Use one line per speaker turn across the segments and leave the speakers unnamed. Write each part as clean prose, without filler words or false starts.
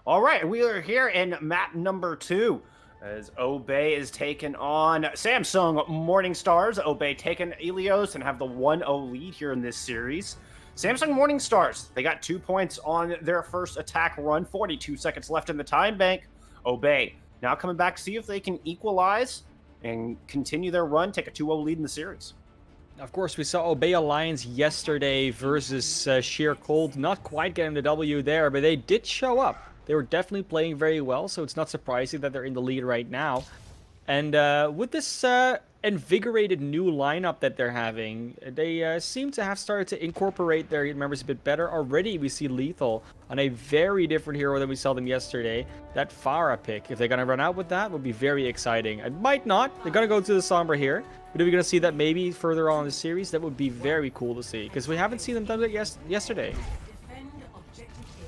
All right, we are here in map number 2 as Obey is taking on Samsung Morning Stars. Obey taking Ilios and have the 1-0 lead here in this series. Samsung Morning Stars, they got 2 points on their first attack run, 42 seconds left in the time bank. Obey now coming back to see if they can equalize and continue their run, take a 2-0 lead in the series.
Of course, we saw Obey Alliance yesterday versus Sheer Cold. Not quite getting the W there, but they did show up. They were definitely playing very well, so it's not surprising that they're in the lead right now. And with this invigorated new lineup that they're having, they seem to have started to incorporate their members a bit better. Already we see Lethal on a very different hero than we saw them yesterday. That Pharah pick, if they're going to run out with that, would be very exciting. It might not. They're going to go to the Sombra here. But if we're going to see that maybe further on in the series, that would be very cool to see. Because we haven't seen them done it yesterday.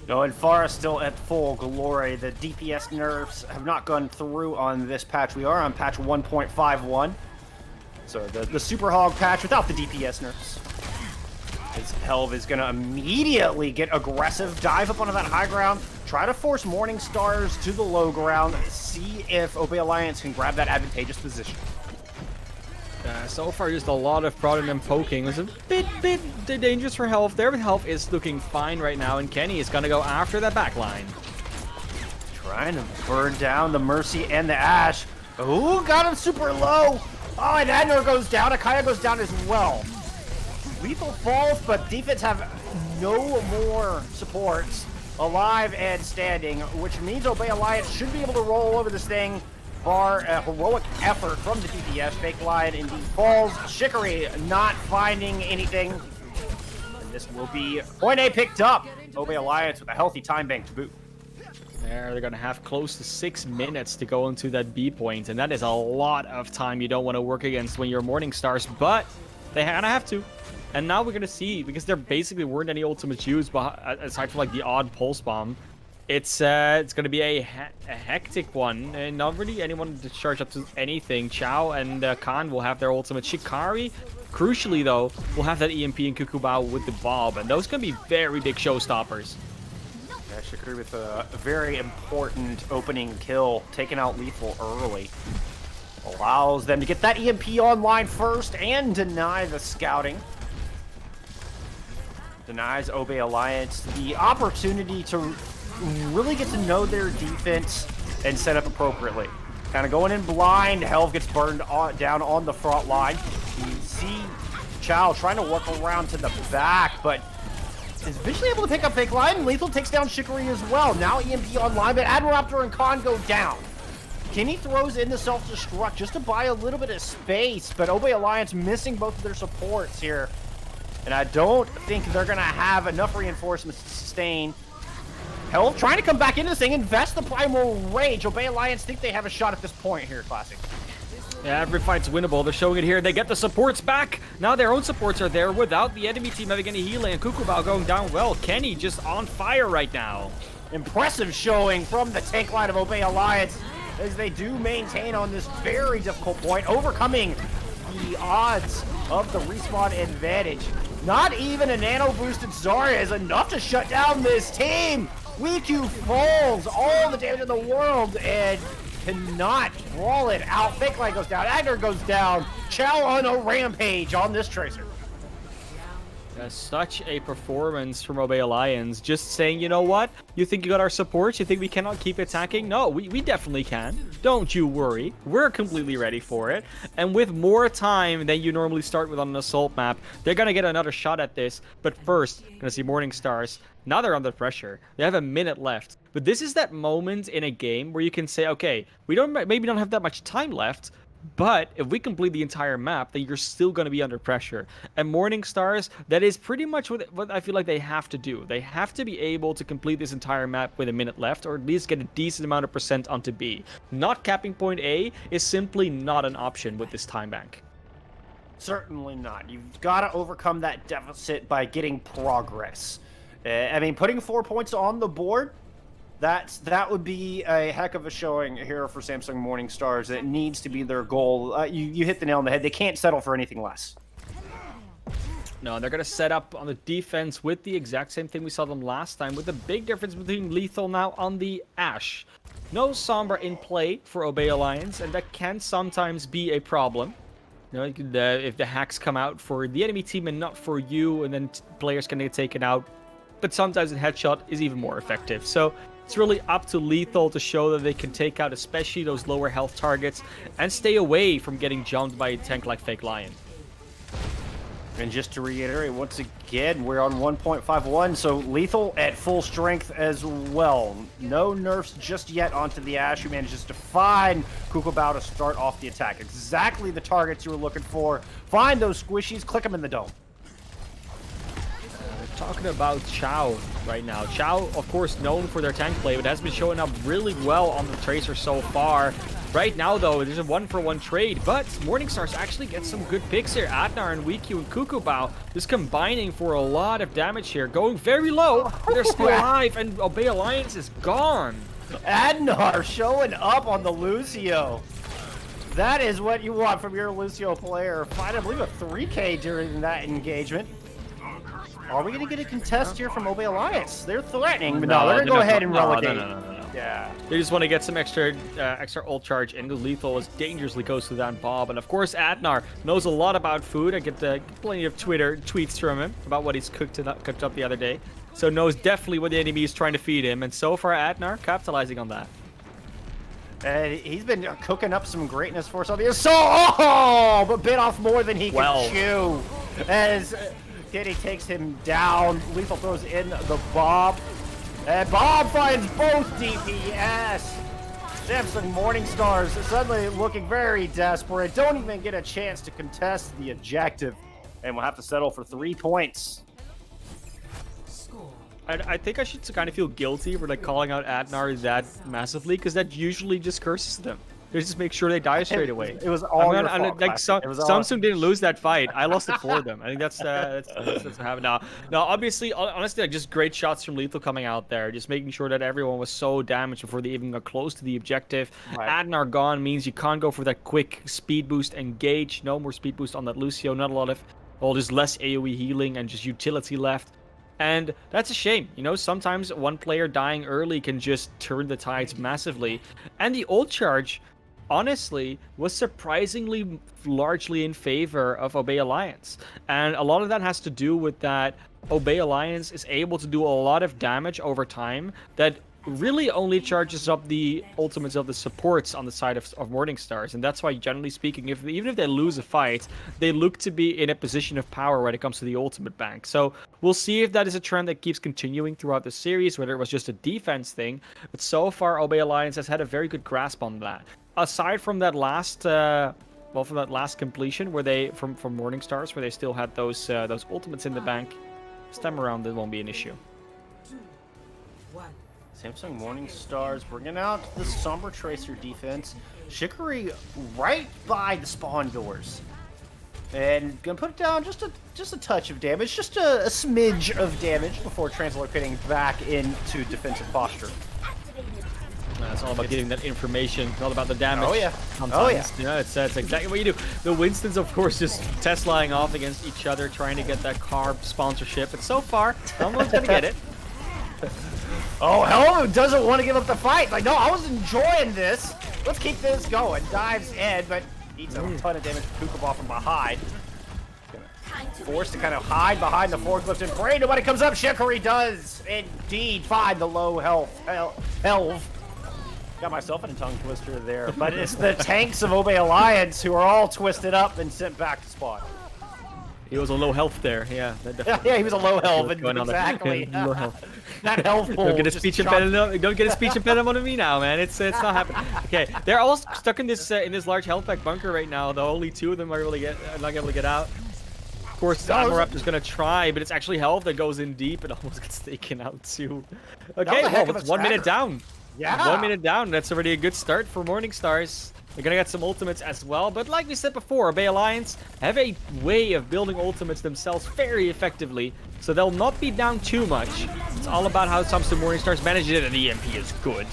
No, and Pharah still at full glory. The DPS nerfs have not gone through on this patch. We are on patch 1.51. So the Super Hog patch without the DPS nerfs. As Helv is going to immediately get aggressive, dive up onto that high ground, try to force Morning Stars to the low ground, see if Obey Alliance can grab that advantageous position.
So far, just a lot of prodding and poking. It's a bit dangerous for Helv there, but Helv is looking fine right now, and Kenny is going to go after that backline.
Trying to burn down the Mercy and the Ashe. Ooh, got him super low. Oh, and Adnor goes down. Akaya goes down as well. Lethal falls, but defense have no more supports alive and standing, which means Obey Alliance should be able to roll over this thing. Bar a heroic effort from the DPS. Fake Lion indeed falls. Shikari not finding anything. And this will be point A picked up. Obey Alliance with a healthy time bank to boot.
They're going to have close to 6 minutes to go into that B point, and that is a lot of time you don't want to work against when you're Morning Stars, but they kind of have to. And now we're going to see, because there basically weren't any ultimates used aside from like the odd pulse bomb. It's going to be a hectic one, and not really anyone to charge up to anything. Chow and Khan will have their ultimate. Shikari, crucially though, will have that EMP and Kukubao with the Bob, and those can be very big showstoppers.
Yeah, Shikari with a very important opening kill, taking out Lethal early. Allows them to get that EMP online first and deny the scouting. Denies Obey Alliance the opportunity to really get to know their defense and set up appropriately. Kind of going in blind. Helv gets burned down on the front line. You see Chow trying to work around to the back, but is eventually able to pick up Fake Lion. Lethal takes down Shikari as well. Now EMP online, but Admiraptor and Khan go down. Kenny throws in the self-destruct just to buy a little bit of space, but Obey Alliance missing both of their supports here. And I don't think they're going to have enough reinforcements to sustain. Helv trying to come back into this thing, invest the Primal Rage. Obey Alliance think they have a shot at this point here, Classic.
Yeah, every fight's winnable. They're showing it here. They get the supports back. Now their own supports are there without the enemy team having any healing. And Kukubao going down well. Kenny just on fire right now.
Impressive showing from the tank line of Obey Alliance as they do maintain on this very difficult point, overcoming the odds of the respawn advantage. Not even a nano-boosted Zarya is enough to shut down this team. WeQ falls all the damage in the world and cannot brawl it out. Fake Light goes down. Agner goes down. Chow on a rampage on this Tracer.
Such a performance from Obey Alliance. Just saying, you know what? You think you got our support? You think we cannot keep attacking? No, we definitely can. Don't you worry. We're completely ready for it. And with more time than you normally start with on an assault map, they're going to get another shot at this. But first, going to see Morning Stars. Now they're under pressure. They have a minute left. But this is that moment in a game where you can say, okay, we maybe don't have that much time left, but if we complete the entire map, then you're still going to be under pressure. And Morning Stars, that is pretty much what I feel like they have to do. They have to be able to complete this entire map with a minute left, or at least get a decent amount of percent onto B. Not capping point A is simply not an option with this time bank.
Certainly not. You've got to overcome that deficit by getting progress. I mean, putting 4 points on the board, that would be a heck of a showing here for Samsung Morning Stars. It needs to be their goal. You hit the nail on the head. They can't settle for anything less.
No, they're going to set up on the defense with the exact same thing we saw them last time, with the big difference between Lethal now on the Ashe. No Sombra in play for Obey Alliance, and that can sometimes be a problem. You know, if the hacks come out for the enemy team and not for you, and then players can get taken out. But sometimes a headshot is even more effective. So it's really up to Lethal to show that they can take out especially those lower health targets and stay away from getting jumped by a tank like Fake Lion.
And just to reiterate, once again, we're on 1.51, so Lethal at full strength as well. No nerfs just yet onto the Ashe, who manages to find Kukobao to start off the attack. Exactly the targets you were looking for. Find those squishies, click them in the dome.
Talking about Chow right now. Chow, of course, known for their tank play, but has been showing up really well on the Tracer so far. Right now, though, there's a 1-for-1 trade, but Morningstars actually get some good picks here. Adnar and Weeq and Kukobao just combining for a lot of damage here. Going very low, but they're still alive, and Obey Alliance is gone.
Adnar showing up on the Lucio. That is what you want from your Lucio player. Find, I believe, a 3K during that engagement. Are we going to get a contest here from Obey Alliance? They're threatening, but no, they're going to go ahead and relegate.
No.
Yeah.
They just want to get some extra ult charge in, because Lethal is dangerously close to that bomb. And of course, Adnar knows a lot about food. I get plenty of Twitter tweets from him about what he's cooked up the other day. So knows definitely what the enemy is trying to feed him. And so far, Adnar capitalizing on that.
And he's been cooking up some greatness for us on the assault. Oh, but bit off more than he can chew. As Kitty takes him down. Lethal throws in the bomb. And Bob finds both DPS. Samsung Morningstars suddenly looking very desperate. Don't even get a chance to contest the objective. And we'll have to settle for 3 points.
I think I should kind of feel guilty for like calling out Adnar that massively, because that usually just curses them. They just make sure they die straight away.
It was all your fault,
like Samsung didn't lose that fight. I lost it for them. I think that's what happened now. Now, obviously, honestly, like, just great shots from Lethal coming out there, just making sure that everyone was so damaged before they even got close to the objective. Right. Adnar gone means you can't go for that quick speed boost engage. No more speed boost on that Lucio. Not a lot of, well, just less AoE healing and just utility left. And that's a shame. You know, sometimes one player dying early can just turn the tides massively. And the ult charge, honestly, was surprisingly largely in favor of Obey Alliance. And a lot of that has to do with that Obey Alliance is able to do a lot of damage over time that really only charges up the ultimates of the supports on the side of Morningstars. And that's why, generally speaking, even if they lose a fight, they look to be in a position of power when it comes to the ultimate bank. So we'll see if that is a trend that keeps continuing throughout the series, whether it was just a defense thing. But so far, Obey Alliance has had a very good grasp on that. Aside from that last, from that last completion where they from Morningstars, where they still had those ultimates in the bank, this time around there won't be an issue.
Samsung Morningstars bringing out the Sombra Tracer defense. Shikari right by the spawn doors, and gonna put it down just a touch of damage, just a smidge of damage before translocating back into defensive posture.
It's all about getting that information. It's all about the damage.
Oh yeah.
Sometimes. You know, it's exactly what you do. The Winstons, of course, just Teslaing off against each other, trying to get that carb sponsorship. But so far, no one's gonna get it.
Oh, Helm doesn't want to give up the fight. Like, no, I was enjoying this. Let's keep this going. Dives in, but eats a ton of damage to Kukobao from behind. Forced to kind of hide behind the forklift and pray nobody comes up. Shikari does indeed find the low health. Got myself in a tongue twister there, but it's the tanks of Obey Alliance who are all twisted up and sent back to spawn.
He was a low health there, yeah.
Yeah, he was a low health, exactly.
Low health.
That health pool.
Don't get a speech impediment on me now, man. It's not happening. Okay, they're all stuck in this large health pack bunker right now. Though only 2 of them are not able to get out. Of course, Raptor's gonna try, but it's actually health that goes in deep and almost gets taken out too. Okay, well, it's 1 minute down.
Yeah.
1 minute down. That's already a good start for Morningstars. They're gonna get some ultimates as well, but like we said before, Obey Alliance have a way of building ultimates themselves very effectively, so they'll not be down too much. It's all about how Samsung Morningstars manage it, and the EMP is good.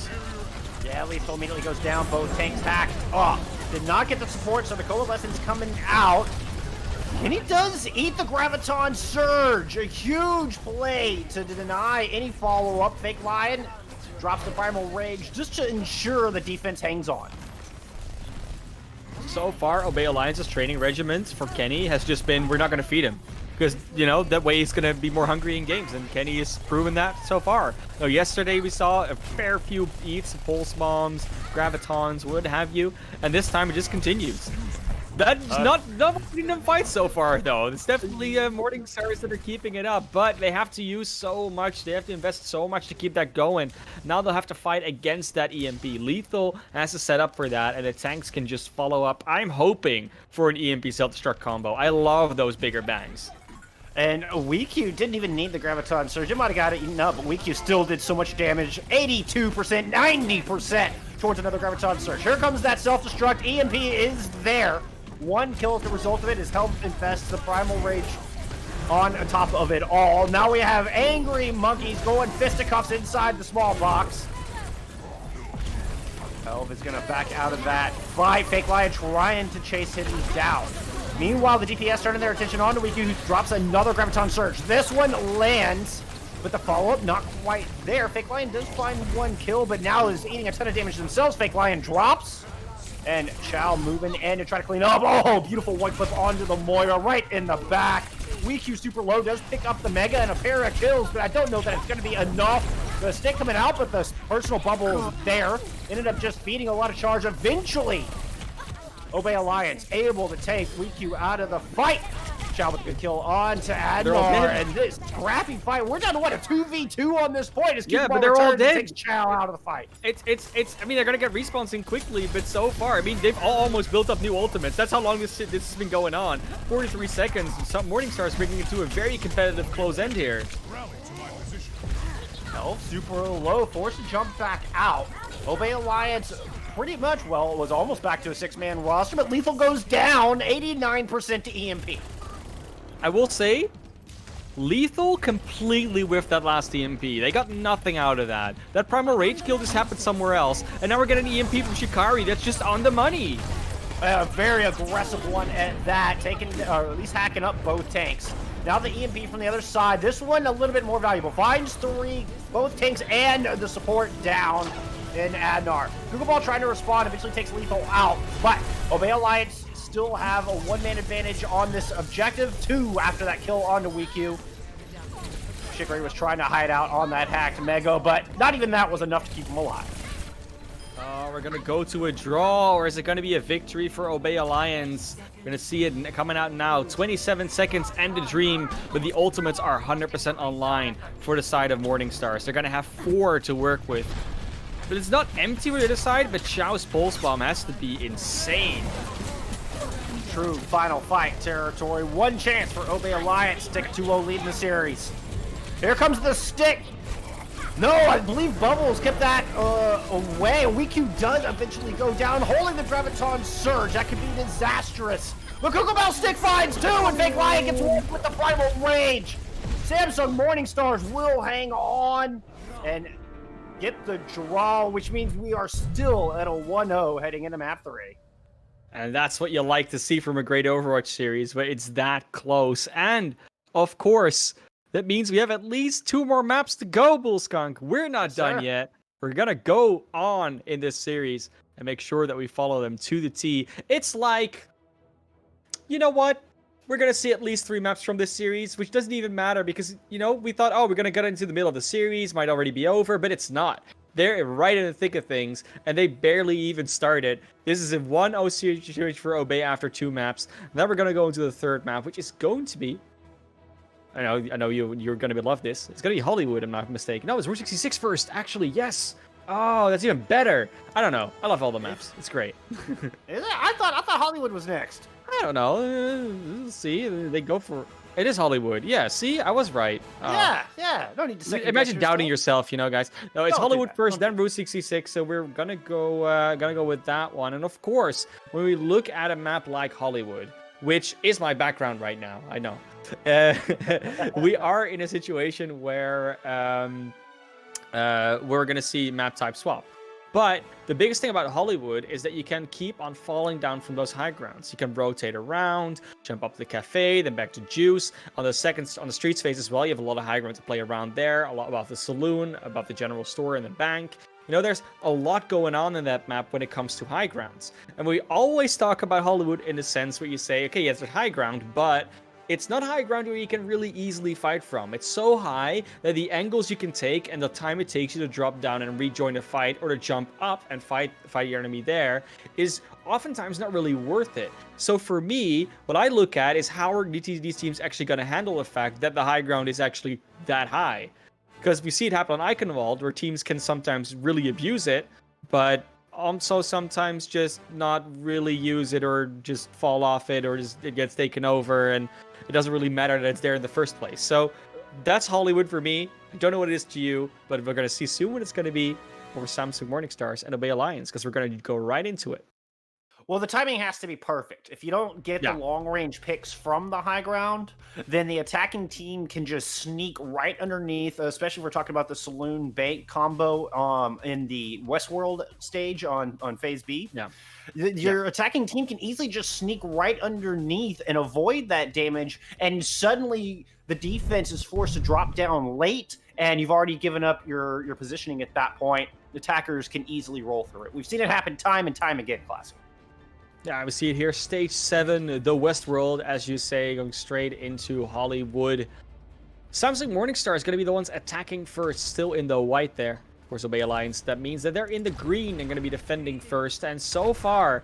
Yeah, Lethal immediately goes down, both tanks hacked. Oh, did not get the support, so the coalescence coming out. And he does eat the Graviton Surge. A huge play to deny any follow-up. Fake Lion drops the Primal Rage just to ensure the defense hangs on.
So far, Obey Alliance's training regimens for Kenny has just been, we're not going to feed him. Because, you know, that way he's going to be more hungry in games, and Kenny has proven that so far. So yesterday we saw a fair few eats, pulse bombs, gravitons, what have you, and this time it just continues. That's not winning them fights so far, though. It's definitely Morning Stars that are keeping it up, but they have to use so much. They have to invest so much to keep that going. Now they'll have to fight against that EMP. Lethal has to set up for that, and the tanks can just follow up. I'm hoping for an EMP self-destruct combo. I love those bigger bangs.
And WeQ didn't even need the Graviton Surge. It might have got it eaten up, but WeQ still did so much damage. 82%, 90% towards another Graviton Surge. Here comes that self-destruct. EMP is there. One kill as the result of it is Health Infest, the Primal Rage on top of it all. Now we have angry monkeys going fisticuffs inside the small box. Elv is going to back out of that fight. Fake Lion trying to chase him down. Meanwhile, the DPS turning their attention on to WeQ, who drops another Graviton Surge. This one lands, but the follow-up not quite there. Fake Lion does find one kill, but now is eating a ton of damage themselves. Fake Lion drops, and Chow moving in to try to clean up. Oh, beautiful one clip onto the Moira right in the back. WeQ super low does pick up the Mega and a pair of kills, but I don't know that it's going to be enough. The stick coming out, but the personal bubble is there. Ended up just beating a lot of charge. Eventually, Obey Alliance able to take WeQ out of the fight. Chow with a good kill on to Adnar, and this scrappy fight. We're down to what, a 2v2 on this point?
Yeah, but they're all dead.
Takes Chow out of the fight.
It's. I mean, they're gonna get respawns in quickly, but so far, I mean, they've all almost built up new ultimates. That's how long this has been going on. 43 seconds. Some Morningstar's bringing it to a very competitive close end here.
Elf super low, forced to jump back out. Obey Alliance pretty much, well, it was almost back to a 6-man roster, but Lethal goes down 89% to EMP.
I will say, Lethal completely whiffed that last EMP. They got nothing out of that. That Primal Rage kill just happened somewhere else, and now we're getting an EMP from Shikari that's just on the money.
A very aggressive one at that, taking, or at least hacking up both tanks. Now the EMP from the other side. This one a little bit more valuable. Finds 3, both tanks and the support down in Adnar. Google Ball trying to respond, eventually takes Lethal out, but Obey Alliance still have a 1-man advantage on this objective. 2 after that kill onto WeQ. Shikari was trying to hide out on that hacked Mega, but not even that was enough to keep him alive.
We're gonna go to a draw, or is it gonna be a victory for Obey Alliance? We're gonna see it coming out now. 27 seconds and a dream, but the ultimates are 100% online for the side of Morningstars. They're gonna have 4 to work with. But it's not empty with the other side, but Chow's Pulse Bomb has to be insane.
True final fight territory. One chance for Obey Alliance to take a 2-0 lead in the series. Here comes the stick. No, I believe Bubbles kept that away. WeQ does eventually go down, holding the Graviton Surge. That could be disastrous. The Google Bell stick finds 2, and Fake Lion gets one with the Primal Rage. Samsung Morningstars will hang on and get the draw, which means we are still at a 1-0 heading into map 3.
And that's what you like to see from a great Overwatch series, but it's that close. And, of course, that means we have at least 2 more maps to go, Bullskunk. We're not done yet. We're going to go on in this series and make sure that we follow them to the T. It's like, you know what? We're going to see at least 3 maps from this series, which doesn't even matter because, you know, we thought, oh, we're going to get into the middle of the series, might already be over, but it's not. They're right in the thick of things, and they barely even started. This is a 1-0 series for Obey after 2 maps. Then we're going to go into the 3rd map, which is going to be... I know you're going to love this. It's going to be Hollywood, I'm not mistaken. No, it's Route 66 first, actually, yes! Oh, that's even better. I don't know. I love all the maps. It's great.
Is it? I thought Hollywood was next.
I don't know. We'll see. They go for... It is Hollywood. Yeah, see? I was right.
Yeah. No need to say.
Imagine doubting yourself, you know, guys. No, it's Hollywood first, then Route 66, so we're gonna go with that one. And of course, when we look at a map like Hollywood, which is my background right now, I know. We are in a situation where we're gonna see map type swap. But the biggest thing about Hollywood is that you can keep on falling down from those high grounds. You can rotate around, jump up to the cafe, then back to Juice. On the streets phase as well, you have a lot of high ground to play around there, a lot above the saloon, above the general store and the bank. You know, there's a lot going on in that map when it comes to high grounds. And we always talk about Hollywood in the sense where you say, okay, yes, there's high ground, but it's not high ground where you can really easily fight from. It's so high that the angles you can take and the time it takes you to drop down and rejoin the fight or to jump up and fight your enemy there is oftentimes not really worth it. So for me, what I look at is how are these teams actually going to handle the fact that the high ground is actually that high? Because we see it happen on Eichenwald where teams can sometimes really abuse it, but also sometimes just not really use it or just fall off it or just it gets taken over and it doesn't really matter that it's there in the first place. So that's Hollywood for me. I don't know what it is to you, but we're going to see soon what it's going to be for Samsung Morningstars and Obey Alliance because we're going to go right into it.
Well, the timing has to be perfect. If you don't get the long-range picks from the high ground, then the attacking team can just sneak right underneath, especially if we're talking about the Saloon Bank combo in the Westworld stage on Phase B.
Yeah.
Your attacking team can easily just sneak right underneath and avoid that damage, and suddenly the defense is forced to drop down late, and you've already given up your positioning at that point. The attackers can easily roll through it. We've seen it happen time and time again, Classic.
Yeah, we see it here. Stage 7, the Westworld, as you say, going straight into Hollywood. Samsung Morningstar is going to be the ones attacking first, still in the white there. Of course, Obey Alliance, that means that they're in the green and going to be defending first. And so far,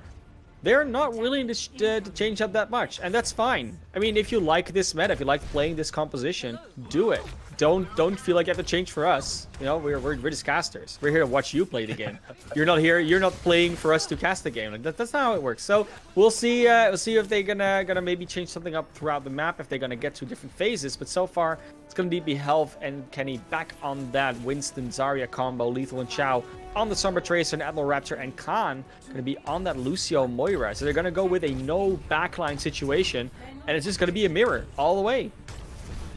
they're not willing to change up that much, and that's fine. I mean, if you like this meta, if you like playing this composition, do it. Don't feel like you have to change for us. You know, we're just casters. We're here to watch you play the game. You're not here. You're not playing for us to cast the game. Like that's not how it works. So we'll see. We'll see if they're gonna maybe change something up throughout the map. If they're gonna get to different phases. But so far, it's gonna be Health and Kenny back on that Winston Zarya combo, Lethal and Chow on the Sombra Tracer and Admiral Raptor, and Khan gonna be on that Lucio Moira. So they're gonna go with a no backline situation, and it's just gonna be a mirror all the way.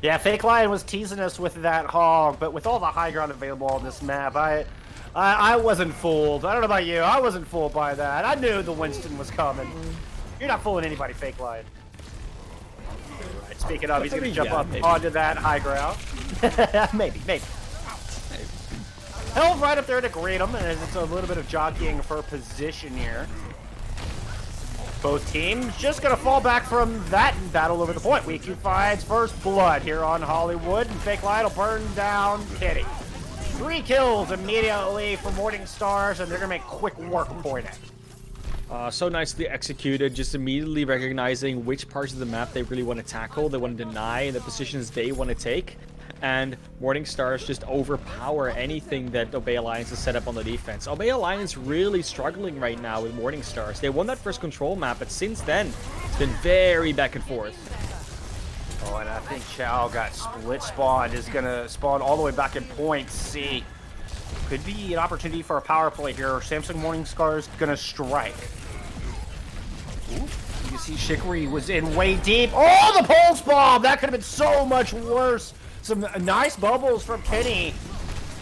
Yeah, Fake Lion was teasing us with that hog, but with all the high ground available on this map, I wasn't fooled. I don't know about you. I wasn't fooled by that. I knew the Winston was coming. You're not fooling anybody, Fake Lion. Right, speaking of, he's going to jump up onto that high ground. maybe. Held right up there to greet him, and it's a little bit of jockeying for position here. Both teams just going to fall back from that battle over the point. Week 2 finds first blood here on Hollywood, and Fake Lion will burn down Kitty. 3 kills immediately for Morningstars, and they're going to make quick work of point A.
So nicely executed, just immediately recognizing which parts of the map they really want to tackle, they want to deny, and the positions they want to take. And Morningstars just overpower anything that Obey Alliance has set up on the defense. Obey Alliance really struggling right now with Morningstars. They won that first control map, but since then, it's been very back and forth.
Oh, and I think Chow got split spawned, is going to spawn all the way back in point C. Could be an opportunity for a power play here. Samsung Morningstar's going to strike. Ooh. You see Shikri was in way deep. Oh, the pulse bomb! That could have been so much worse. Some nice bubbles from Kenny.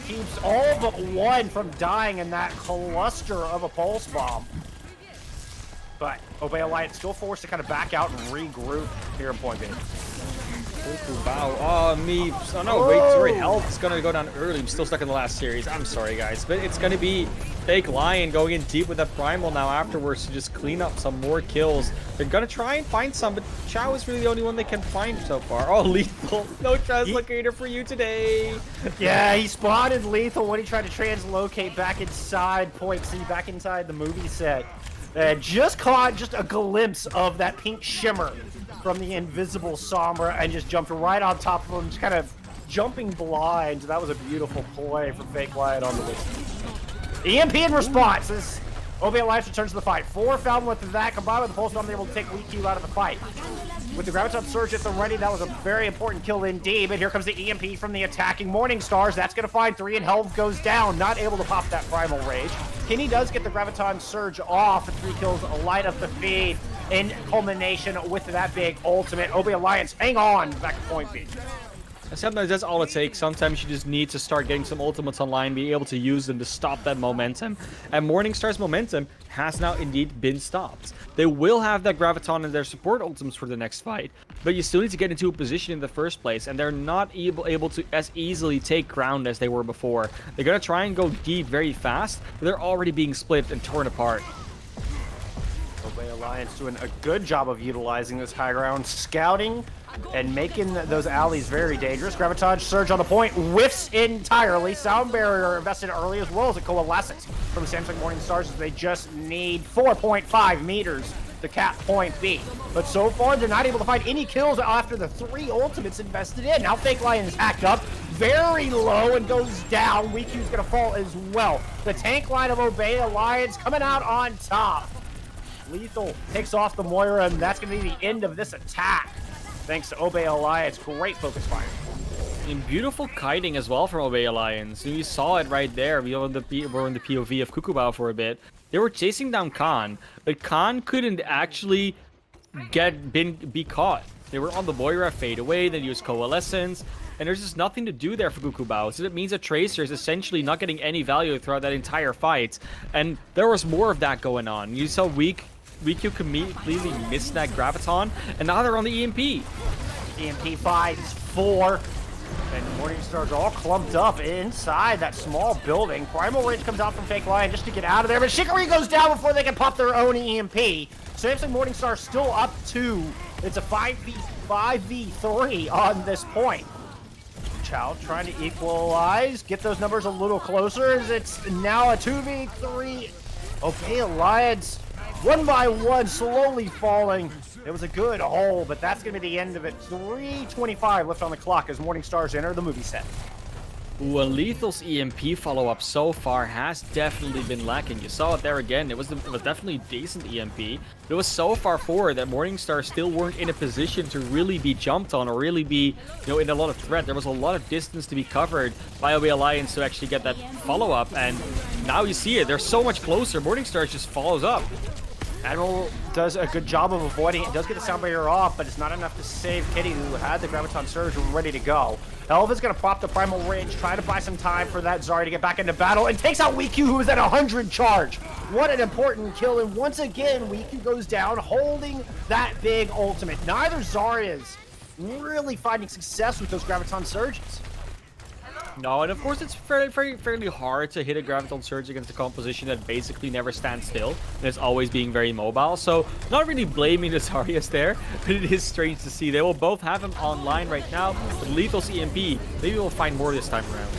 Keeps all but one from dying in that cluster of a pulse bomb. But Obey Alliance still forced to kind of back out and regroup here in point B.
Wow. Oh, me. Oh, no, wait. Sorry. Health is going to go down early. I'm still stuck in the last series. I'm sorry, guys. But it's going to be Fake Lion going in deep with that Primal now afterwards to just clean up some more kills. They're going to try and find some, but Chow is really the only one they can find so far. Oh, Lethal. No translocator for you today.
Yeah, he spotted Lethal when he tried to translocate back inside point C, back inside the movie set. Just caught just a glimpse of that pink shimmer from the invisible Sombra and just jumped right on top of him, just kind of jumping blind. That was a beautiful play from Fake Lion on the list. EMP in response as Obey Alliance returns to the fight. 4 found with that combined with the pulse bomb, they're able to take Weak Q out of the fight. With the Graviton Surge at the ready, that was a very important kill indeed, but here comes the EMP from the attacking Morningstars. That's going to find 3, and Health goes down, not able to pop that Primal Rage. Kenny does get the Graviton Surge off, and 3 kills light up the feed in culmination with that big ultimate. Obey Alliance, hang on, back to point B.
Sometimes that's all it takes. Sometimes you just need to start getting some ultimates online, be able to use them to stop that momentum. And Morningstar's momentum has now indeed been stopped. They will have that Graviton and their support ultimates for the next fight, but you still need to get into a position in the first place, and they're not able to as easily take ground as they were before. They're going to try and go deep very fast, but they're already being split and torn apart.
Obey Alliance doing a good job of utilizing this high ground, scouting and making those alleys very dangerous. Graviton Surge on the point, whiffs entirely. Sound Barrier invested early as well as a Coalescence from Samsung Morningstars as they just need 4.5 meters to cap point B. But so far, they're not able to find any kills after the 3 ultimates invested in. Now Fake Lion is hacked up very low and goes down. WeQ's gonna fall as well. The tank line of Obey Alliance coming out on top. Lethal takes off the Moira, and that's going to be the end of this attack. Thanks to Obey Alliance. Great focus fire.
And beautiful kiting as well from Obey Alliance. You saw it right there. We were in the POV of Kukubao for a bit. They were chasing down Khan, but Khan couldn't actually be caught. They were on the Moira fade away, then used Coalescence, and there's just nothing to do there for Kukubao. So that means that Tracer is essentially not getting any value throughout that entire fight. And there was more of that going on. You saw WeQ completely missed that Graviton, and now they're on the EMP.
EMP finds 4, and Morningstar's all clumped up inside that small building. Primal Rage comes out from Fake Lion just to get out of there, but Shikari goes down before they can pop their own EMP. Samsung Morningstar still up 2. It's a 5v3 on this point. Chow trying to equalize, get those numbers a little closer as it's now a 2v3. Obey Alliance 1 by 1, slowly falling. It was a good hole, but that's going to be the end of it. 3:25 left on the clock as Morningstars enter the movie set.
Ooh, and Lethal's EMP follow-up so far has definitely been lacking. You saw it there again. It was definitely a decent EMP. But it was so far forward that Morningstar still weren't in a position to really be jumped on or really be, in a lot of threat. There was a lot of distance to be covered by Obey Alliance to actually get that follow-up. And now you see it. They're so much closer. Morningstar just follows up.
Admiral does a good job of avoiding it. Does get the sound barrier off, but it's not enough to save Kitty, who had the Graviton Surge ready to go. Elva's going to prop the Primal Rage, try to buy some time for that Zarya to get back into battle, and takes out WeQ, who is at 100 charge. What an important kill, and once again, WeQ goes down, holding that big ultimate. Neither Zarya's really finding success with those Graviton Surges.
No, and of course it's fairly hard to hit a Graviton Surge against a composition that basically never stands still and is always being very mobile. So not really blaming the Zaryas there, but it is strange to see. They will both have him online right now, but Lethal's EMP, maybe we'll find more this time around.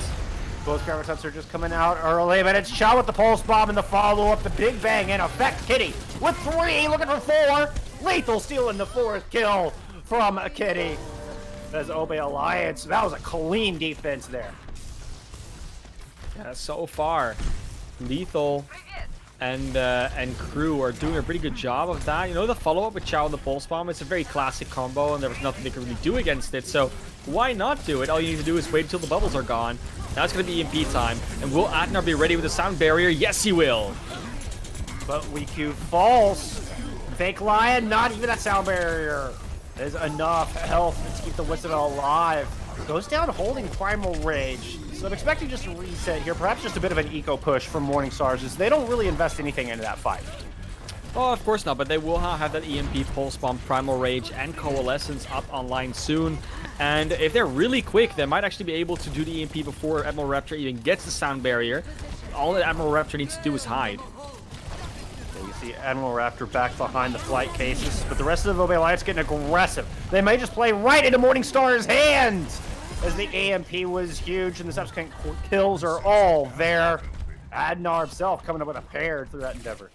Both Graviton Surges coming out early, but it's Chow with the Pulse Bomb and the follow-up, the Big Bang in effect. Kitty with 3, looking for 4. Lethal stealing the 4th kill from Kitty. As Obey Alliance, that was a clean defense there.
Yeah, so far, Lethal and crew are doing a pretty good job of that. The follow-up with Chow and the Pulse Bomb, it's a very classic combo, and there was nothing they could really do against it, so why not do it? All you need to do is wait until the bubbles are gone. Now it's going to be EMP time, and will Adnar be ready with the sound barrier? Yes, he will!
But WeQ falls. Fake Lion, not even that sound barrier. There's enough health to keep the Whistle alive. Goes down holding Primal Rage. So I'm expecting just a reset here. Perhaps just a bit of an eco push from Morningstars, as they don't really invest anything into that fight.
Oh, of course not, but they will have that EMP, Pulse Bomb, Primal Rage, and Coalescence up online soon. And if they're really quick, they might actually be able to do the EMP before Admiral Raptor even gets the sound barrier. All that Admiral Raptor needs to do is hide.
You see Admiral Raptor back behind the flight cases, but the rest of the Obey Alliance getting aggressive. They may just play right into Morningstar's hands, as the AMP was huge and the subsequent kills are all there. Adnar himself coming up with a pair through that endeavor.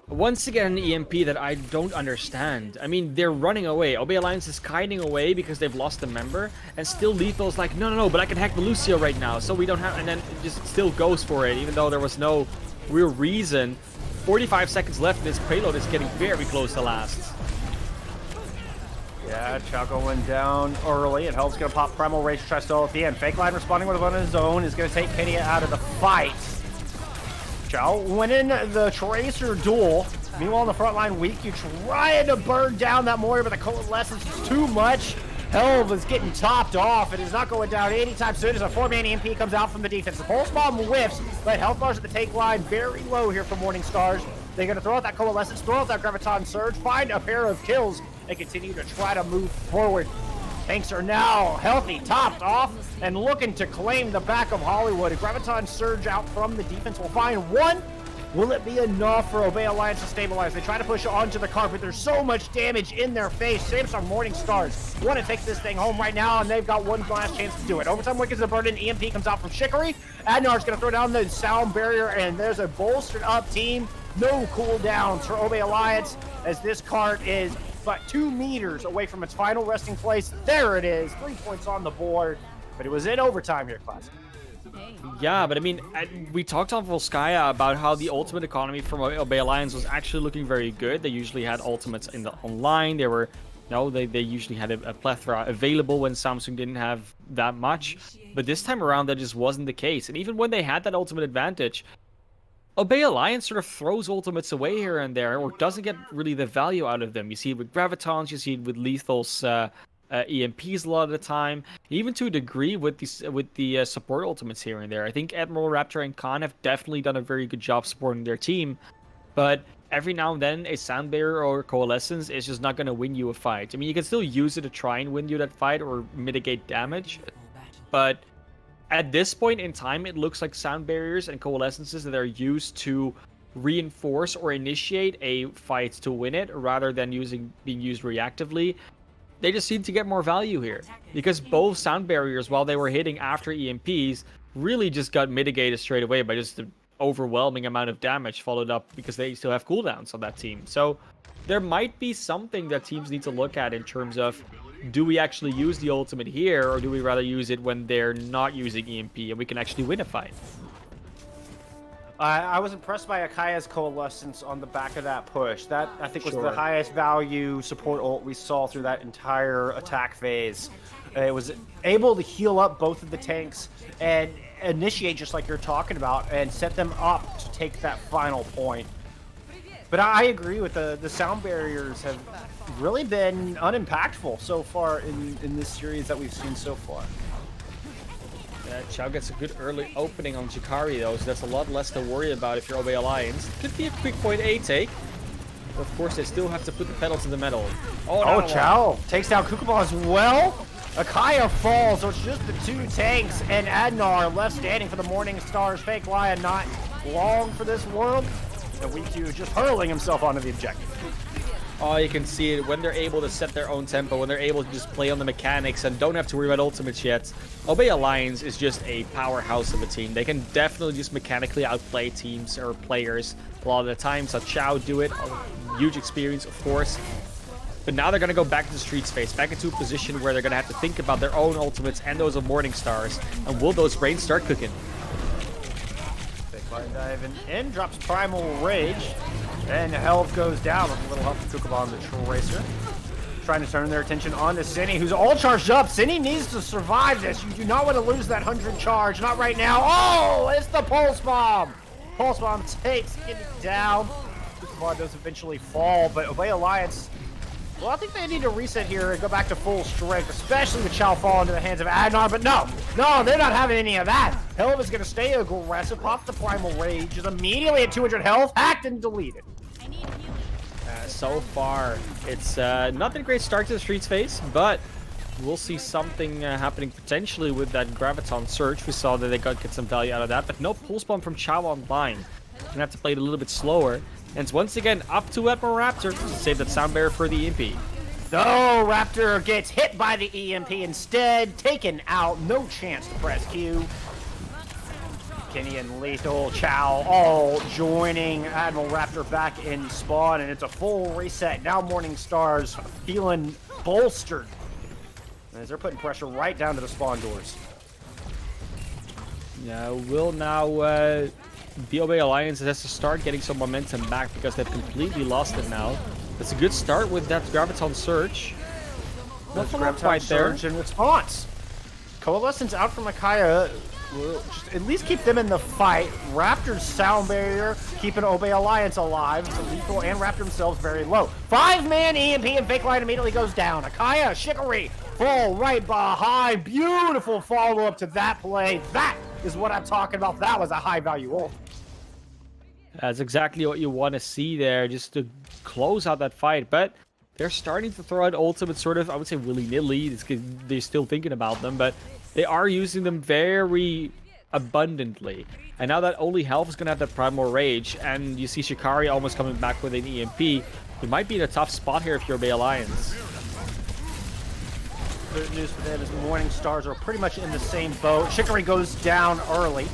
Once again, an EMP that I don't understand. I mean, they're running away. Obey Alliance is kiting away because they've lost a member, and still Lethal's like, no, but I can hack the Lucio right now, so we don't have, and then it just still goes for it, even though there was no real reason. 45 seconds left, and this payload is getting very close to last.
Yeah, Chow going down early, and Hell's going to pop Primal Rage, try still at the end. Fake Line responding with one of his own is going to take Kenny out of the fight. Chow winning the Tracer duel. Meanwhile, on the front line, WeQ trying to burn down that Moira, but the Coalescence is too much. Helv is getting topped off. It is not going down anytime soon as a 4-man EMP comes out from the defense. The pulse bomb whiffs, but health bars at the take line very low here for Morning Stars. They're going to throw out that Coalescence, throw out that Graviton Surge, find a pair of kills, and continue to try to move forward. Tanks are now healthy, topped off, and looking to claim the back of Hollywood. A Graviton Surge out from the defense will find one. Will it be enough for Obey Alliance to stabilize? They try to push onto the carpet. There's so much damage in their face. Samsung Morning Stars want to take this thing home right now, and they've got one last chance to do it. Overtime Wicked is a burden. EMP comes out from Chicory. Adnar's going to throw down the sound barrier, and there's a bolstered up team. No cooldowns for Obey Alliance, as this cart is but 2 meters away from its final resting place. There it is. 3 points on the board, but it was in overtime here, Classic.
Yeah, but I mean, we talked on Volskaya about how the ultimate economy from Obey Alliance was actually looking very good. They usually had ultimates in the online. They were, they usually had a plethora available when Samsung didn't have that much. But this time around, that just wasn't the case. And even when they had that ultimate advantage, Obey Alliance sort of throws ultimates away here and there, or doesn't get really the value out of them. You see it with Gravitons, you see it with Lethal's EMPs a lot of the time, even to a degree with the support ultimates here and there. I think Admiral, Raptor, and Khan have definitely done a very good job supporting their team, but every now and then a Sound Barrier or Coalescence is just not going to win you a fight. I mean, you can still use it to try and win you that fight or mitigate damage, but at this point in time, it looks like Sound Barriers and Coalescences that are used to reinforce or initiate a fight to win it, rather than being used reactively. They just seem to get more value here, because both Sound Barriers, while they were hitting after EMPs, really just got mitigated straight away by just the overwhelming amount of damage followed up, because they still have cooldowns on that team. So there might be something that teams need to look at in terms of, do we actually use the ultimate here, or do we rather use it when they're not using EMP and we can actually win a fight?
I was impressed by Akaya's Coalescence on the back of that push. That, I think, was the highest value support ult we saw through that entire attack phase. It was able to heal up both of the tanks and initiate, just like you're talking about, and set them up to take that final point. But I agree with the Sound Barriers have really been unimpactful so far in this series that we've seen so far.
Chow gets a good early opening on Jakari though, so that's a lot less to worry about if you're Obey Alliance. Could be a quick point A take. But of course, they still have to put the pedal to the metal.
Oh, Chow takes down Kukuma as well. Akaya falls, so it's just the 2 tanks and Adnar left standing for the Morning Stars. Fake Lion not long for this world. And WeQ just hurling himself onto the objective.
Oh, you can see it when they're able to set their own tempo, when they're able to just play on the mechanics and don't have to worry about ultimates yet. Obey Alliance is just a powerhouse of a team. They can definitely just mechanically outplay teams or players a lot of the time. So Chow do it. Huge experience, of course. But now they're going to go back into street space, back into a position where they're going to have to think about their own ultimates and those of Morning Stars. And will those brains start cooking?
Big line diving in, drops Primal Rage. And Helv goes down with a little help from Kukuma on the Tracer. Trying to turn their attention on to Cinny, who's all charged up. Cinny needs to survive this. You do not want to lose that 100 charge. Not right now. Oh, it's the Pulse Bomb. Pulse Bomb takes Cinny down. Kukuma does eventually fall, but Obey Alliance, well, I think they need to reset here and go back to full strength, especially with Chow fall into the hands of Adnar. But no, they're not having any of that. Helv is going to stay aggressive, pop the Primal Rage, is immediately at 200 health, hacked and deleted.
So far, it's not a great start to the streets phase, but we'll see something happening potentially with that Graviton Surge. We saw that they got get some value out of that, but no Pulse Bomb from Chow online. Gonna have to play it a little bit slower. And it's once again up to Admiral Raptor to save that Sound Barrier for the EMP.
No, Raptor gets hit by the EMP instead, taken out, no chance to press Q. Kenny and Lethal, Chow all joining Admiral Raptor back in spawn, and it's a full reset. Now Morning Stars feeling bolstered as they're putting pressure right down to the spawn doors.
Yeah, will now BOB Alliance has to start getting some momentum back because they've completely lost it now. It's a good start with that Graviton Surge. Nothing quite there.
Surge in response. Coalescence out from Akaya will just at least keep them in the fight. Raptor's Sound Barrier keeping Obey Alliance alive. So Lethal and Raptor themselves very low. 5-man EMP and Fake Light immediately goes down. Akaya, Chicory fall right behind. Beautiful follow-up to that play. That is what I'm talking about. That was a high-value ult.
That's exactly what you want to see there, just to close out that fight. But they're starting to throw out ultimates sort of, I would say, willy-nilly. They're still thinking about them, but they are using them very abundantly. And now that only Health is going to have that Primal Rage, and you see Shikari almost coming back with an EMP, you might be in a tough spot here if you're Bay Alliance.
Good news for them is the Morning Stars are pretty much in the same boat. Shikari goes down early.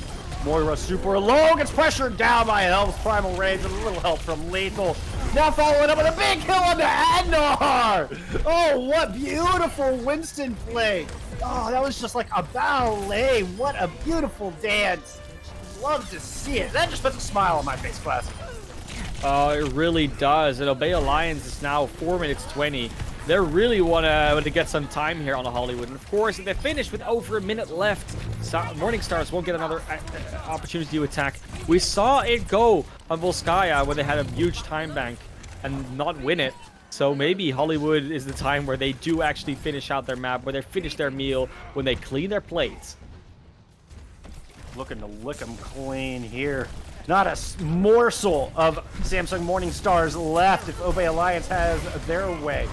Moira super low, gets pressured down by Helm's Primal Rage with a little help from Lethal. Now following up with a big kill on the Agnar! Oh, what beautiful Winston play! Oh, that was just like a ballet. What a beautiful dance. Love to see it. That just puts a smile on my face, Classic.
Oh, it really does. And Obey Alliance is now 4 minutes 20. They really want to get some time here on the Hollywood. And of course, if they finish with over a minute left, Morning Stars won't get another opportunity to attack. We saw it go on Volskaya when they had a huge time bank and not win it. So maybe Hollywood is the time where they do actually finish out their map, where they finish their meal, when they clean their plates.
Looking to lick them clean here. Not a morsel of Samsung Morning Stars left if Obey Alliance has their way.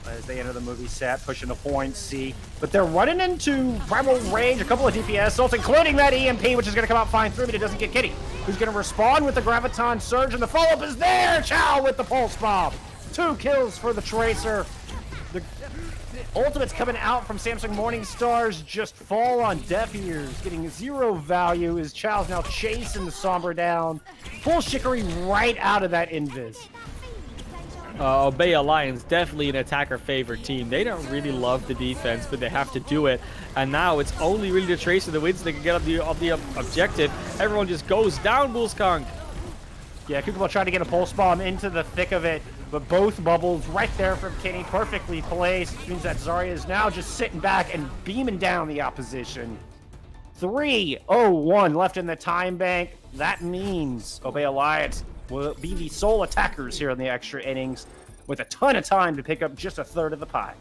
As they enter the movie set, pushing the point C. But they're running into Primal Rage, a couple of DPS ults, including that EMP, which is going to come out fine through, but it doesn't get Kitty, who's going to respond with the Graviton Surge, and the follow-up is there! Chow with the Pulse Bomb! 2 kills for the Tracer. The ultimates coming out from Samsung Morning Stars just fall on deaf ears, getting 0 value as Chow's now chasing the Sombra down. Pulls Shikari right out of that invis.
Obey Alliance, definitely an attacker-favored team. They don't really love the defense, but they have to do it. And now it's only really the Tracer that wins. They can get up the objective. Everyone just goes down, Bullskunk.
Yeah, Kukaball trying to get a Pulse Bomb into the thick of it, but both bubbles right there from Kenny, perfectly placed. Which means that Zarya is now just sitting back and beaming down the opposition. 3:01 left in the time bank. That means Obey Alliance will be the sole attackers here in the extra innings with a ton of time to pick up just a third of the pie.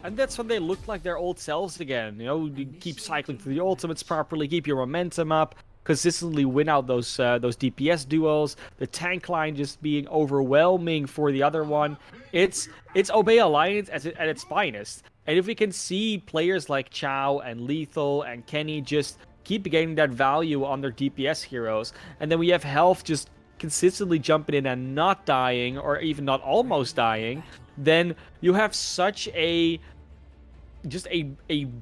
And that's when they look like their old selves again. You know, you keep cycling through the ultimates properly, keep your momentum up, consistently win out those DPS duels, the tank line just being overwhelming for the other one. It's Obey Alliance at its finest. And if we can see players like Chow and Lethal and Kenny just keep getting that value on their DPS heroes, and then we have Health just consistently jumping in and not dying, or even not almost dying, then you have such a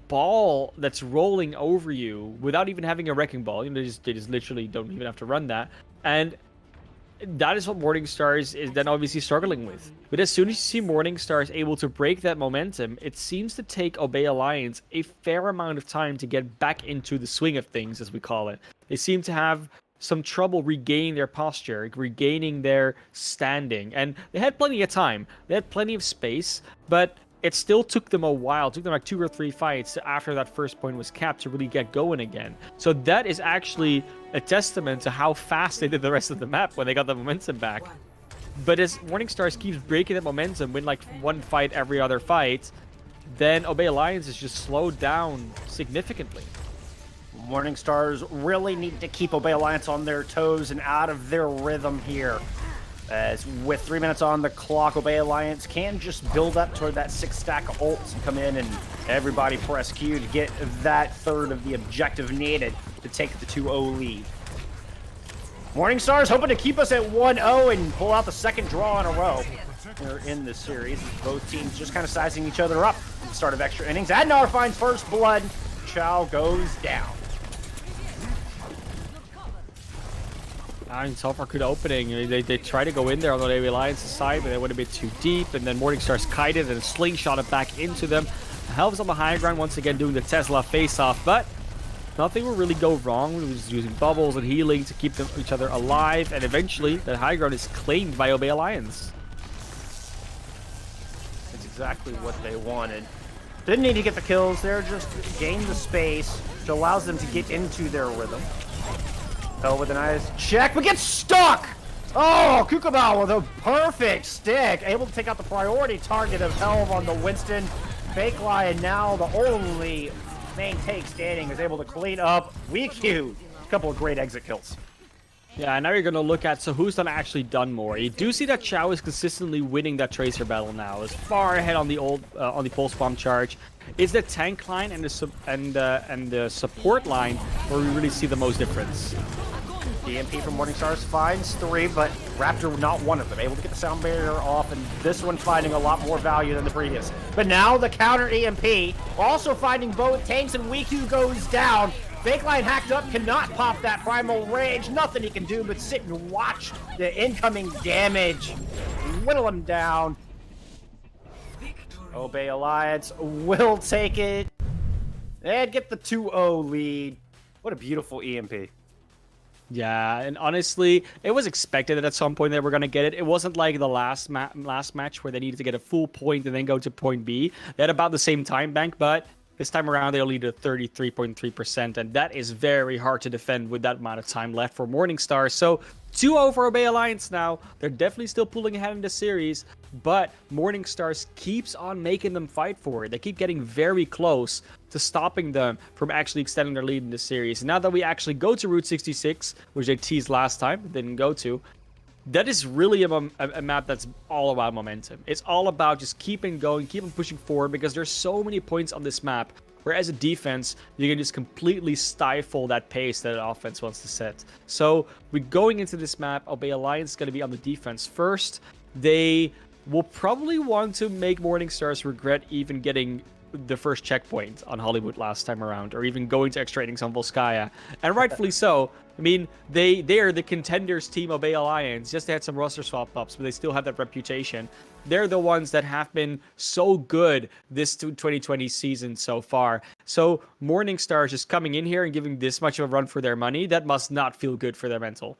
ball that's rolling over you without even having a wrecking ball. You know, they just literally don't even have to run that. And that is what Morning Stars is then obviously struggling with. But as soon as you see Morning Stars able to break that momentum, it seems to take Obey Alliance a fair amount of time to get back into the swing of things, as we call it. They seem to have some trouble regaining their posture, regaining their standing. And they had plenty of time. They had plenty of space, but it still took them a while. It took them like 2 or 3 fights after that first point was capped to really get going again. So that is actually a testament to how fast they did the rest of the map when they got the momentum back. But as Morning Stars keeps breaking that momentum, win like 1 fight every other fight, then Obey Alliance is just slowed down significantly.
Morning Stars really need to keep Obey Alliance on their toes and out of their rhythm here. As with 3 minutes on the clock, Obey Alliance can just build up toward that 6-stack of ults and come in and everybody press Q to get that third of the objective needed to take the 2-0 lead. Morning Stars hoping to keep us at 1-0 and pull out the second draw in a row here in this series. Both teams just kind of sizing each other up at the start of extra innings. Adnar finds first blood. Chow goes down.
So far, good opening. They try to go in there on the Obey Alliance's side, but they went a bit too deep. And then Morning Stars kited and slingshot it back into them. Helves on the high ground once again doing the Tesla face-off, but nothing will really go wrong. We're just using bubbles and healing to keep each other alive. And eventually, that high ground is claimed by Obey Alliance.
That's exactly what they wanted. Didn't need to get the kills there, just gain the space, which allows them to get into their rhythm. Fell with a nice check, but gets stuck! Oh, Kukabao with a perfect stick, able to take out the priority target of Helm on the Winston. Fake Lion, now the only main take standing, is able to clean up WeQ. A couple of great exit kills.
Yeah, now you're going to look at, so who's done actually done more? You do see that Chao is consistently winning that Tracer battle now. Is far ahead on the on the pulse bomb charge. It's the tank line and the support line where we really see the most difference.
EMP from Morningstars finds 3, but Raptor not one of them. Able to get the sound barrier off, and this one finding a lot more value than the previous. But now the counter EMP, also finding both tanks, and WeQ goes down. Fake Line hacked up, cannot pop that Primal Rage. Nothing he can do but sit and watch the incoming damage whittle him down. Obey Alliance will take it and get the 2-0 lead. What a beautiful EMP.
Yeah, and honestly, it was expected that at some point they were going to get it. It wasn't like the last match where they needed to get a full point and then go to point B. They had about the same time bank, but this time around they only did 33.3%, and that is very hard to defend with that amount of time left for Morningstar. So 2-0 for Obey Alliance now. They're definitely still pulling ahead in the series, but Morningstars keeps on making them fight for it. They keep getting very close to stopping them from actually extending their lead in the series. And now that we actually go to Route 66, which they teased last time, but didn't go to, that is really a map that's all about momentum. It's all about just keeping going, keeping pushing forward, because there's so many points on this map where as a defense, you can just completely stifle that pace that an offense wants to set. So we're going into this map, Obey Alliance is going to be on the defense first. They will probably want to make Morningstars regret even getting the first checkpoint on Hollywood last time around, or even going to extra innings on Volskaya, and rightfully so. I mean, they are the Contenders team, Obey Alliance. Yes, they had some roster swap ups, but they still have that reputation. They're the ones that have been so good this 2020 season so far. So Morningstar just coming in here and giving this much of a run for their money, that must not feel good for their mental.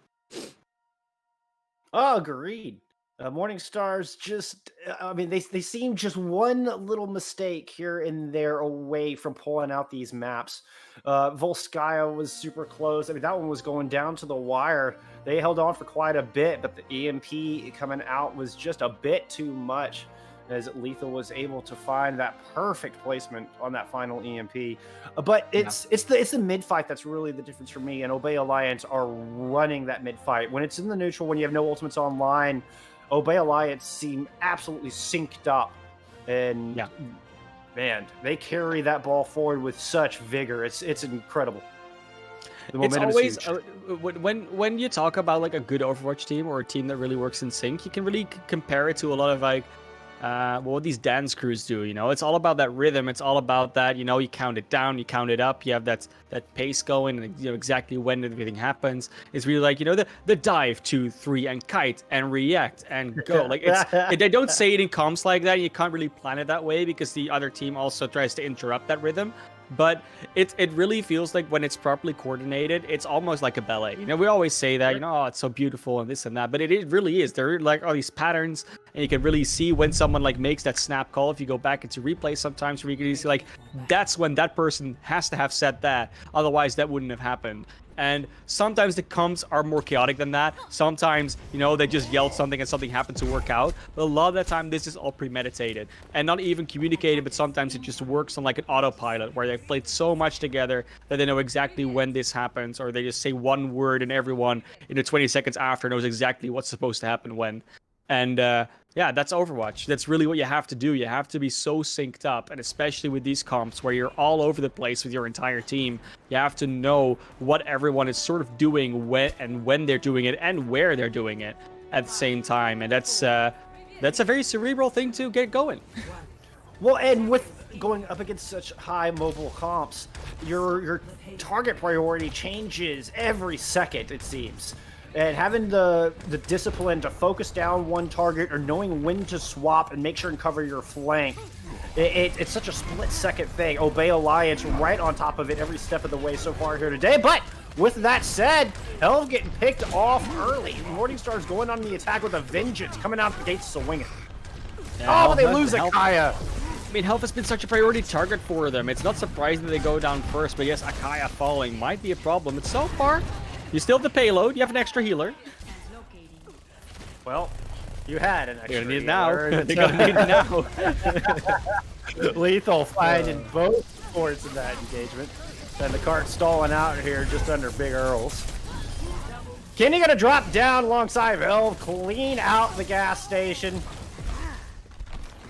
Oh, agreed. Morningstars just, I mean, they seem just one little mistake here and there away from pulling out these maps. Volskaya was super close. I mean, that one was going down to the wire. They held on for quite a bit, but the EMP coming out was just a bit too much, as Lethal was able to find that perfect placement on that final EMP. But it's the mid fight that's really the difference for me. And Obey Alliance are running that mid fight when it's in the neutral, when you have no ultimates online. Obey Alliance seem absolutely synced up, and man, they carry that ball forward with such vigor. It's incredible. The momentum is huge.
When you talk about like a good Overwatch team or a team that really works in sync, you can really compare it to a lot of like what these dance crews do. You know, it's all about that rhythm. It's all about that, you know, you count it down, you count it up, you have that pace going, and you know exactly when everything happens. It's really like, you know, the dive 2, 3 and kite and react and go. Like they don't say it in comms like that. You can't really plan it that way because the other team also tries to interrupt that rhythm. But it really feels like when it's properly coordinated, it's almost like a ballet. You know, we always say that, you know, oh, it's so beautiful and this and that, but it really is. There are like all these patterns, and you can really see when someone like makes that snap call. If you go back into replay sometimes, where you can see like that's when that person has to have said that, otherwise that wouldn't have happened. And sometimes the comms are more chaotic than that. Sometimes, you know, they just yelled something and something happened to work out. But a lot of the time, this is all premeditated and not even communicated, but sometimes it just works on like an autopilot where they've played so much together that they know exactly when this happens, or they just say one word and everyone in the 20 seconds after knows exactly what's supposed to happen when. And yeah, that's Overwatch. That's really what you have to do. You have to be so synced up, and especially with these comps where you're all over the place with your entire team, you have to know what everyone is sort of doing, when they're doing it, and where they're doing it at the same time. And that's a very cerebral thing to get going.
Well, and with going up against such high mobile comps, your target priority changes every second, it seems. And having the discipline to focus down one target, or knowing when to swap and make sure and cover your flank, it's such a split-second thing. Obey Alliance right on top of it every step of the way so far here today. But with that said, Elf getting picked off early. Morningstar's going on the attack with a vengeance, coming out the gates swinging. Yeah, they lose Akaya.
I mean, health has been such a priority target for them. It's not surprising that they go down first, but yes, Akaya falling might be a problem. But so far, you still have the payload. You have an extra healer.
Well, You had an extra
You're gonna need it now.
healer, and
You're gonna need it now.
Lethal finding both supports in that engagement. And the cart stalling out here just under Big Earls. Kenny gonna drop down alongside Elf, clean out the gas station.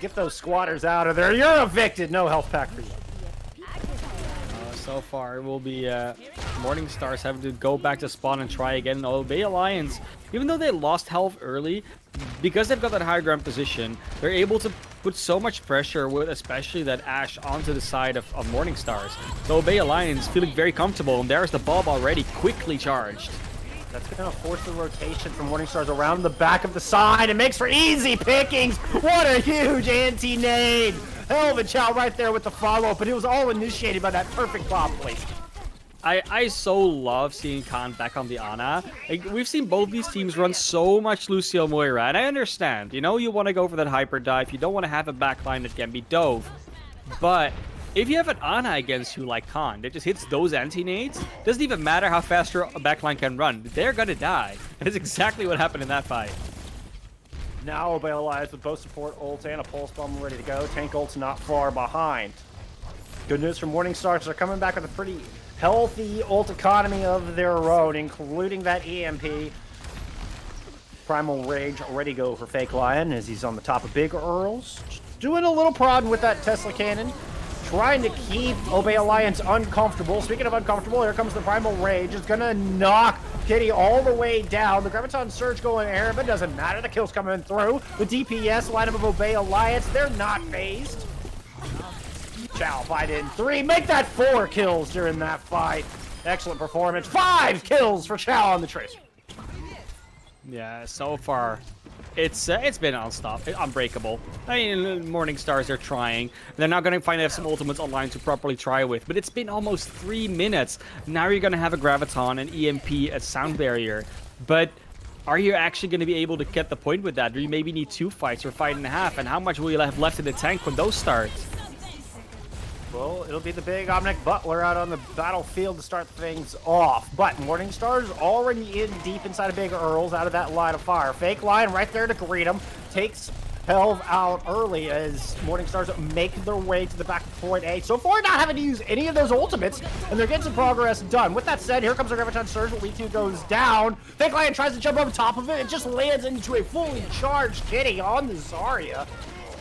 Get those squatters out of there. You're evicted. No health pack for you.
So far, it will be Morning Stars having to go back to spawn and try again. Obey Alliance, even though they lost health early, because they've got that high ground position, they're able to put so much pressure with especially that Ashe onto the side of Morning Stars. So Obey Alliance feeling very comfortable, and there's the Bob already quickly charged.
That's going to force the rotation from Morning Stars around the back of the side. It makes for easy pickings. What a huge anti-nade. Hell of a chow right there with the follow-up, but it was all initiated by that perfect bomb placement.
I so love seeing Khan back on the Ana. Like, we've seen both these teams run so much Lucio Moira, and I understand. You know, you want to go for that hyper dive. You don't want to have a backline that can be dove. But if you have an Ana against you like Khan that just hits those anti-nades, doesn't even matter how fast your backline can run. They're gonna die. And it's exactly what happened in that fight.
Now Obey Alliance with both support ults and a pulse bomb ready to go. Tank ult's not far behind. Good news from Morning Stars. They're coming back with a pretty healthy ult economy of their own, including that EMP. Primal Rage ready to go for Fake Lion as he's on the top of Big Earls. Doing a little prodding with that Tesla cannon. Trying to keep Obey Alliance uncomfortable. Speaking of uncomfortable, here comes the Primal Rage. It's gonna knock Kitty all the way down. The Graviton Surge going air, but doesn't matter. The kill's coming through. The DPS lineup of Obey Alliance, they're not phased. Chow fight in 3. Make that 4 kills during that fight. Excellent performance. 5 kills for Chow on the Tracer.
Yeah, so far, it's been unbreakable. I mean, Morning Stars are trying. They're not going to find some ultimates online to properly try with, but it's been almost 3 minutes. Now you're going to have a Graviton, an EMP, a Sound Barrier, but are you actually going to be able to get the point with that? Do you maybe need 2 fights or 5.5? And how much will you have left in the tank when those start?
Well, it'll be the big Omnic Butler out on the battlefield to start things off. But Morning Stars already in deep inside of Big Earls out of that line of fire. Fake Lion right there to greet him. Takes Helv out early as Morning Stars make their way to the back of point A. So far, not having to use any of those ultimates, and they're getting some progress done. With that said, here comes the Graviton Surge. Lead 2 goes down. Fake Lion tries to jump over top of it. It just lands into a fully charged Kitty on the Zarya.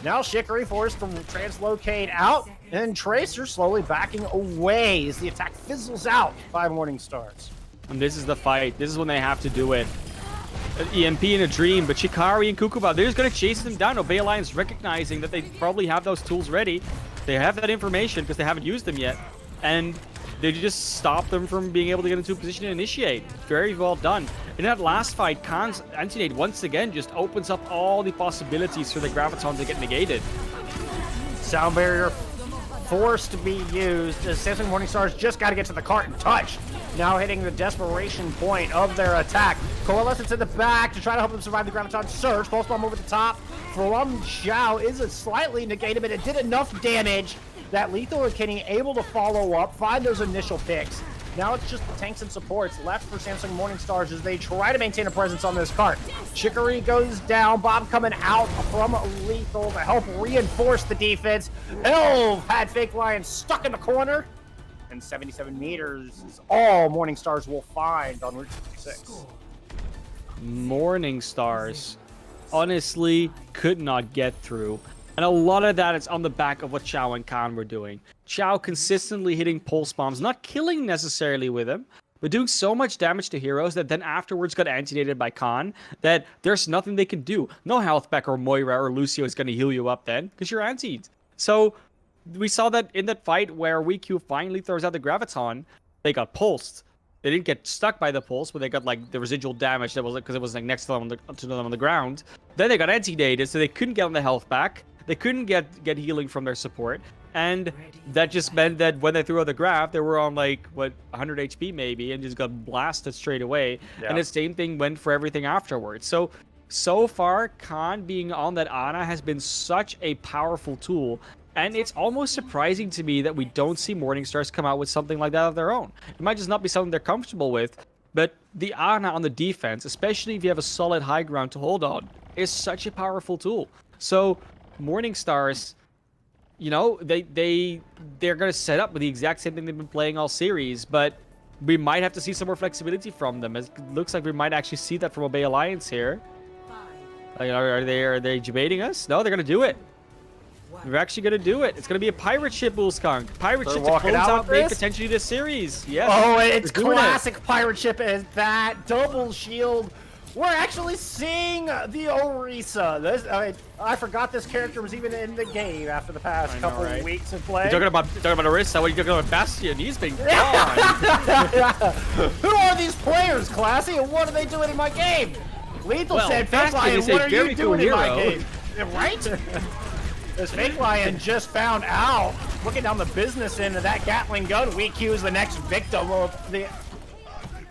Now Shikari forced to translocate out, and Tracer slowly backing away as the attack fizzles out by Morning Stars.
And this is the fight. This is when they have to do it. An EMP in a dream, but Shikari and Kukuba, they're just going to chase them down. Obey Alliance recognizing that they probably have those tools ready. They have that information because they haven't used them yet. And they just stop them from being able to get into a position to initiate. Very well done. In that last fight, Khan's anti-nade once again just opens up all the possibilities for the Graviton to get negated.
Sound Barrier forced to be used as Samsung Morning Stars just got to get to the cart and touch. Now hitting the desperation point of their attack. Coalescence in the back to try to help them survive the Graviton Surge. Pulse Bomb over the top from Xiao is a slightly negated, but it did enough damage that Lethal and Kenny able to follow up, find those initial picks. Now it's just the tanks and supports left for Samsung Morning Stars as they try to maintain a presence on this cart. Shikari goes down, Bob coming out from Lethal to help reinforce the defense. Elf had Fake Lion stuck in the corner, and 77 meters is all Morning Stars will find on Route 66.
Morning Stars honestly could not get through. And a lot of that is on the back of what Chow and Khan were doing. Chow consistently hitting pulse bombs, not killing necessarily with him, but doing so much damage to heroes that then afterwards got anti-nated by Khan that there's nothing they can do. No health pack or Moira or Lucio is going to heal you up then because you're antied. So we saw that in that fight where WeQ finally throws out the Graviton, they got pulsed. They didn't get stuck by the pulse, but they got like the residual damage that was like because it was like next to them on the ground. Then they got anti-nated, so they couldn't get on the health back. They couldn't get healing from their support, and that just meant that when they threw out the graph, they were on like, what, 100 HP maybe, and just got blasted straight away. Yeah. And the same thing went for everything afterwards. So far, Khan being on that Ana has been such a powerful tool, and it's almost surprising to me that we don't see Morning Stars come out with something like that of their own. It might just not be something they're comfortable with, But the Ana on the defense, especially if you have a solid high ground to hold on, is such a powerful tool. So Morning Stars, you know, they're gonna set up with the exact same thing they've been playing all series, but we might have to see some more flexibility from them. It looks like we might actually see that from Obey Alliance here. Like, are they debating us? No, they're gonna do it. They're actually gonna do it. It's gonna be a pirate ship, Bullskunk. Pirate ship to close out maybe potentially this series. Yes.
Oh, it's classic pirate ship as that double shield. We're actually seeing the Orisa. This, I forgot this character was even in the game after the past couple of weeks of play.
You're talking about Orisa? What are you talking about Bastion? He's been gone.
Who are these players, Classy, and what are they doing in my game? Lethal said, Fake Lion, what are you doing in my game? Right? This Fake Lion just found out, looking down the business end of that Gatling gun, Weak Q is the next victim of the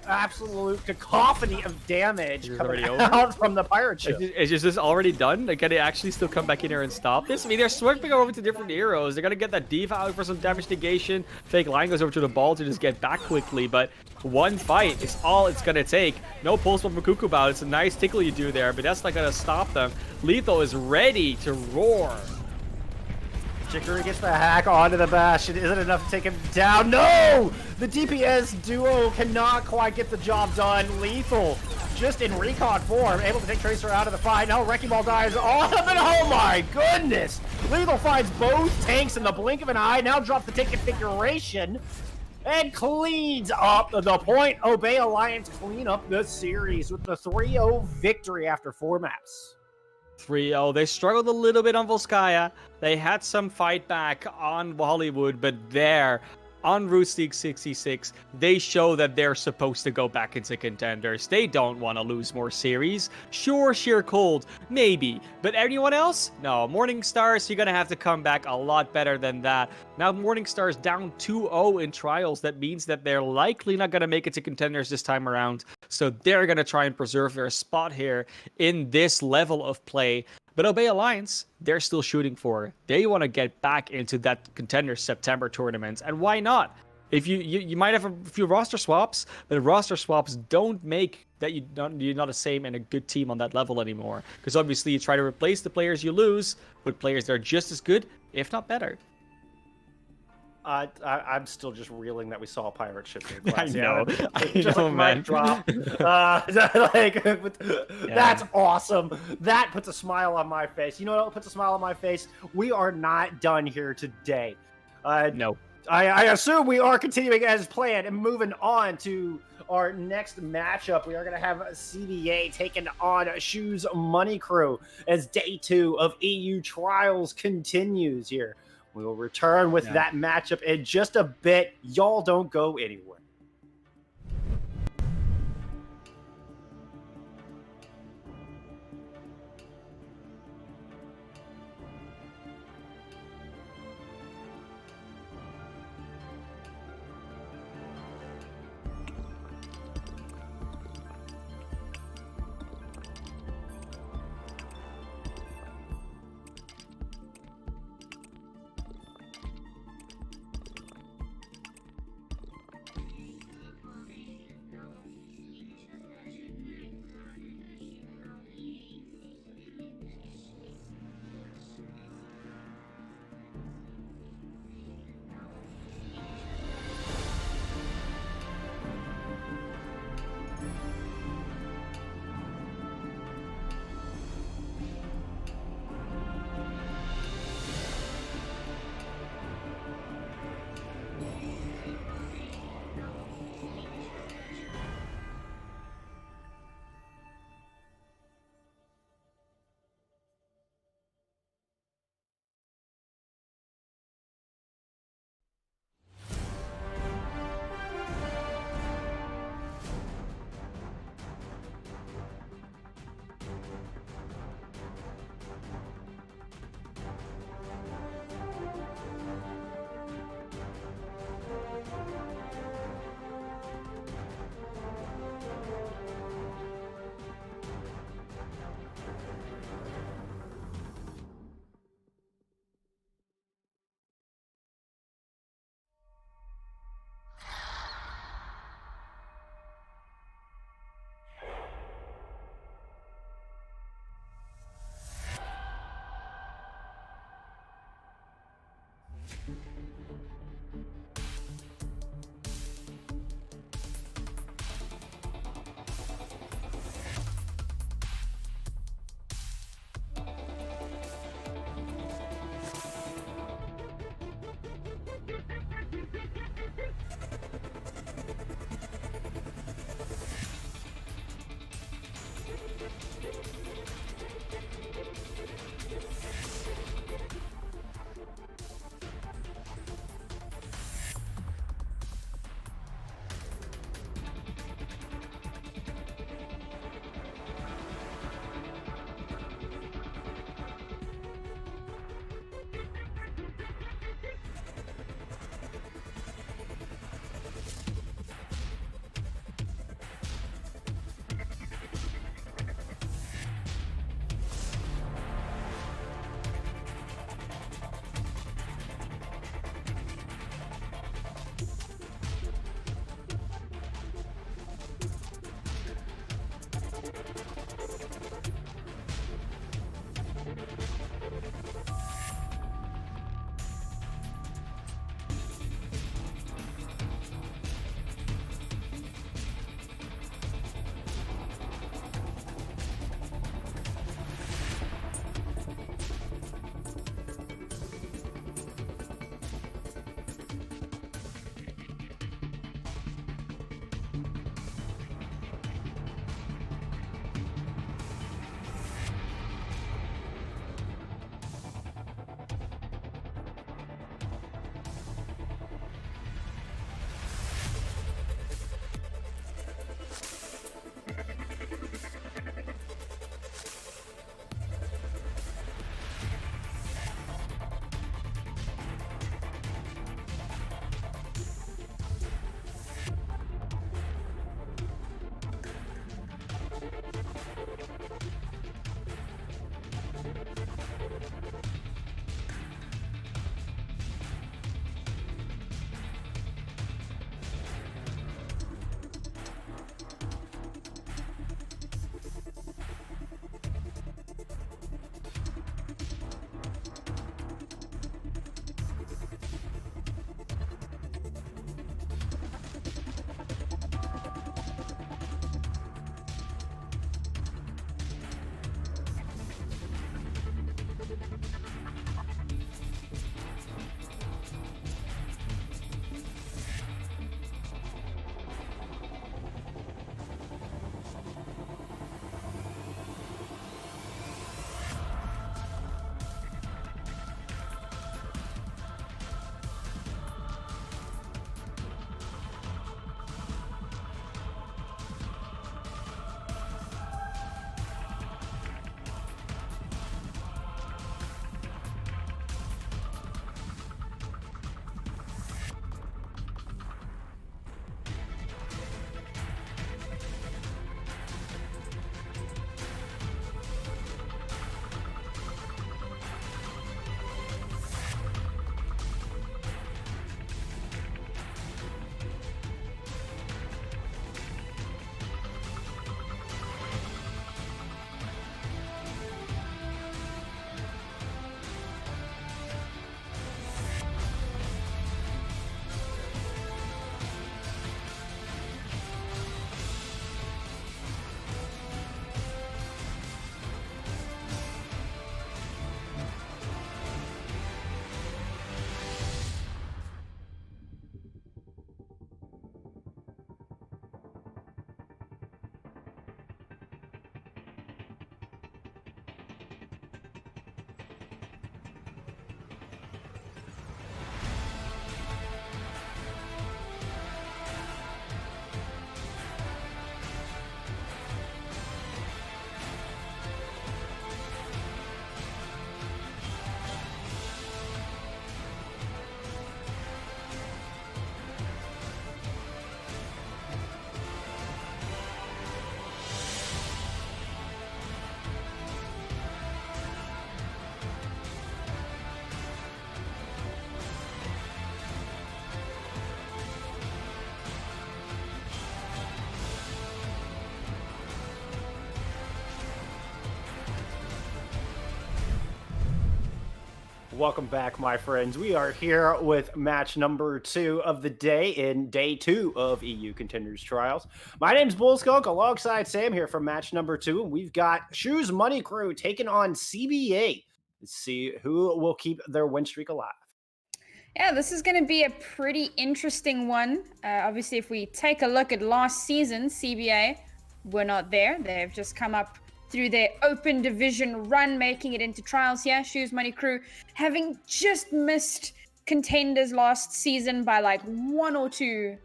absolute cacophony of damage coming out from the pirate ship.
Is this already done? Like, can they actually still come back in here and stop this? I mean, they're swiping over to different heroes. They're gonna get that Diva out for some damage negation. Fake Lion goes over to the ball to just get back quickly, but one fight is all it's gonna take. No pulse from Kukuba. It's a nice tickle you do there, but that's not gonna stop them. Lethal is ready to roar.
Chicory gets the hack onto the Bastion. Is it enough to take him down? No! The DPS duo cannot quite get the job done. Lethal, just in recon form, able to take Tracer out of the fight. Now Wrecking Ball dies off, and oh my goodness! Lethal finds both tanks in the blink of an eye, now drops the tank configuration, and cleans up the point. Obey Alliance clean up the series with the 3-0 victory after 4 maps.
3-0. They struggled a little bit on Volskaya. They had some fight back on Hollywood, but there, on Roots League 66, they show that they're supposed to go back into contenders. They don't want to lose more series. Sure, sheer cold, maybe. But anyone else? No. Morning Stars, you're going to have to come back a lot better than that. Now, Morning Stars down 2-0 in trials. That means that they're likely not going to make it to contenders this time around. So they're going to try and preserve their spot here in this level of play. But Obey Alliance, they're still shooting for. They want to get back into that Contender September tournament. And why not? If you might have a few roster swaps, but roster swaps don't make that you're not the same and a good team on that level anymore. Because obviously you try to replace the players you lose with players that are just as good, if not better.
I'm still just reeling that we saw a pirate ship here.
I know,
just like
man.
Mic drop. That's awesome. That puts a smile on my face. You know what puts a smile on my face? We are not done here today.
No.
I assume we are continuing as planned and moving on to our next matchup. We are going to have CDA taking on Shoes Money Crew as day 2 of EU Trials continues here. We will return with that matchup in just a bit. Y'all don't go anywhere. Welcome back, my friends. We are here with match number 2 of the day in day 2 of EU Contenders Trials. My name's Bullskunk alongside Sam here for match number 2, and we've got Shoes Money Crew taking on CBA. Let's see who will keep their win streak alive.
Yeah, this is going to be a pretty interesting one. Obviously, if we take a look at last season, CBA were not there. They've just come up through their open division run, making it into trials here. Shoes Money Crew having just missed Contenders last season by like 1 or 2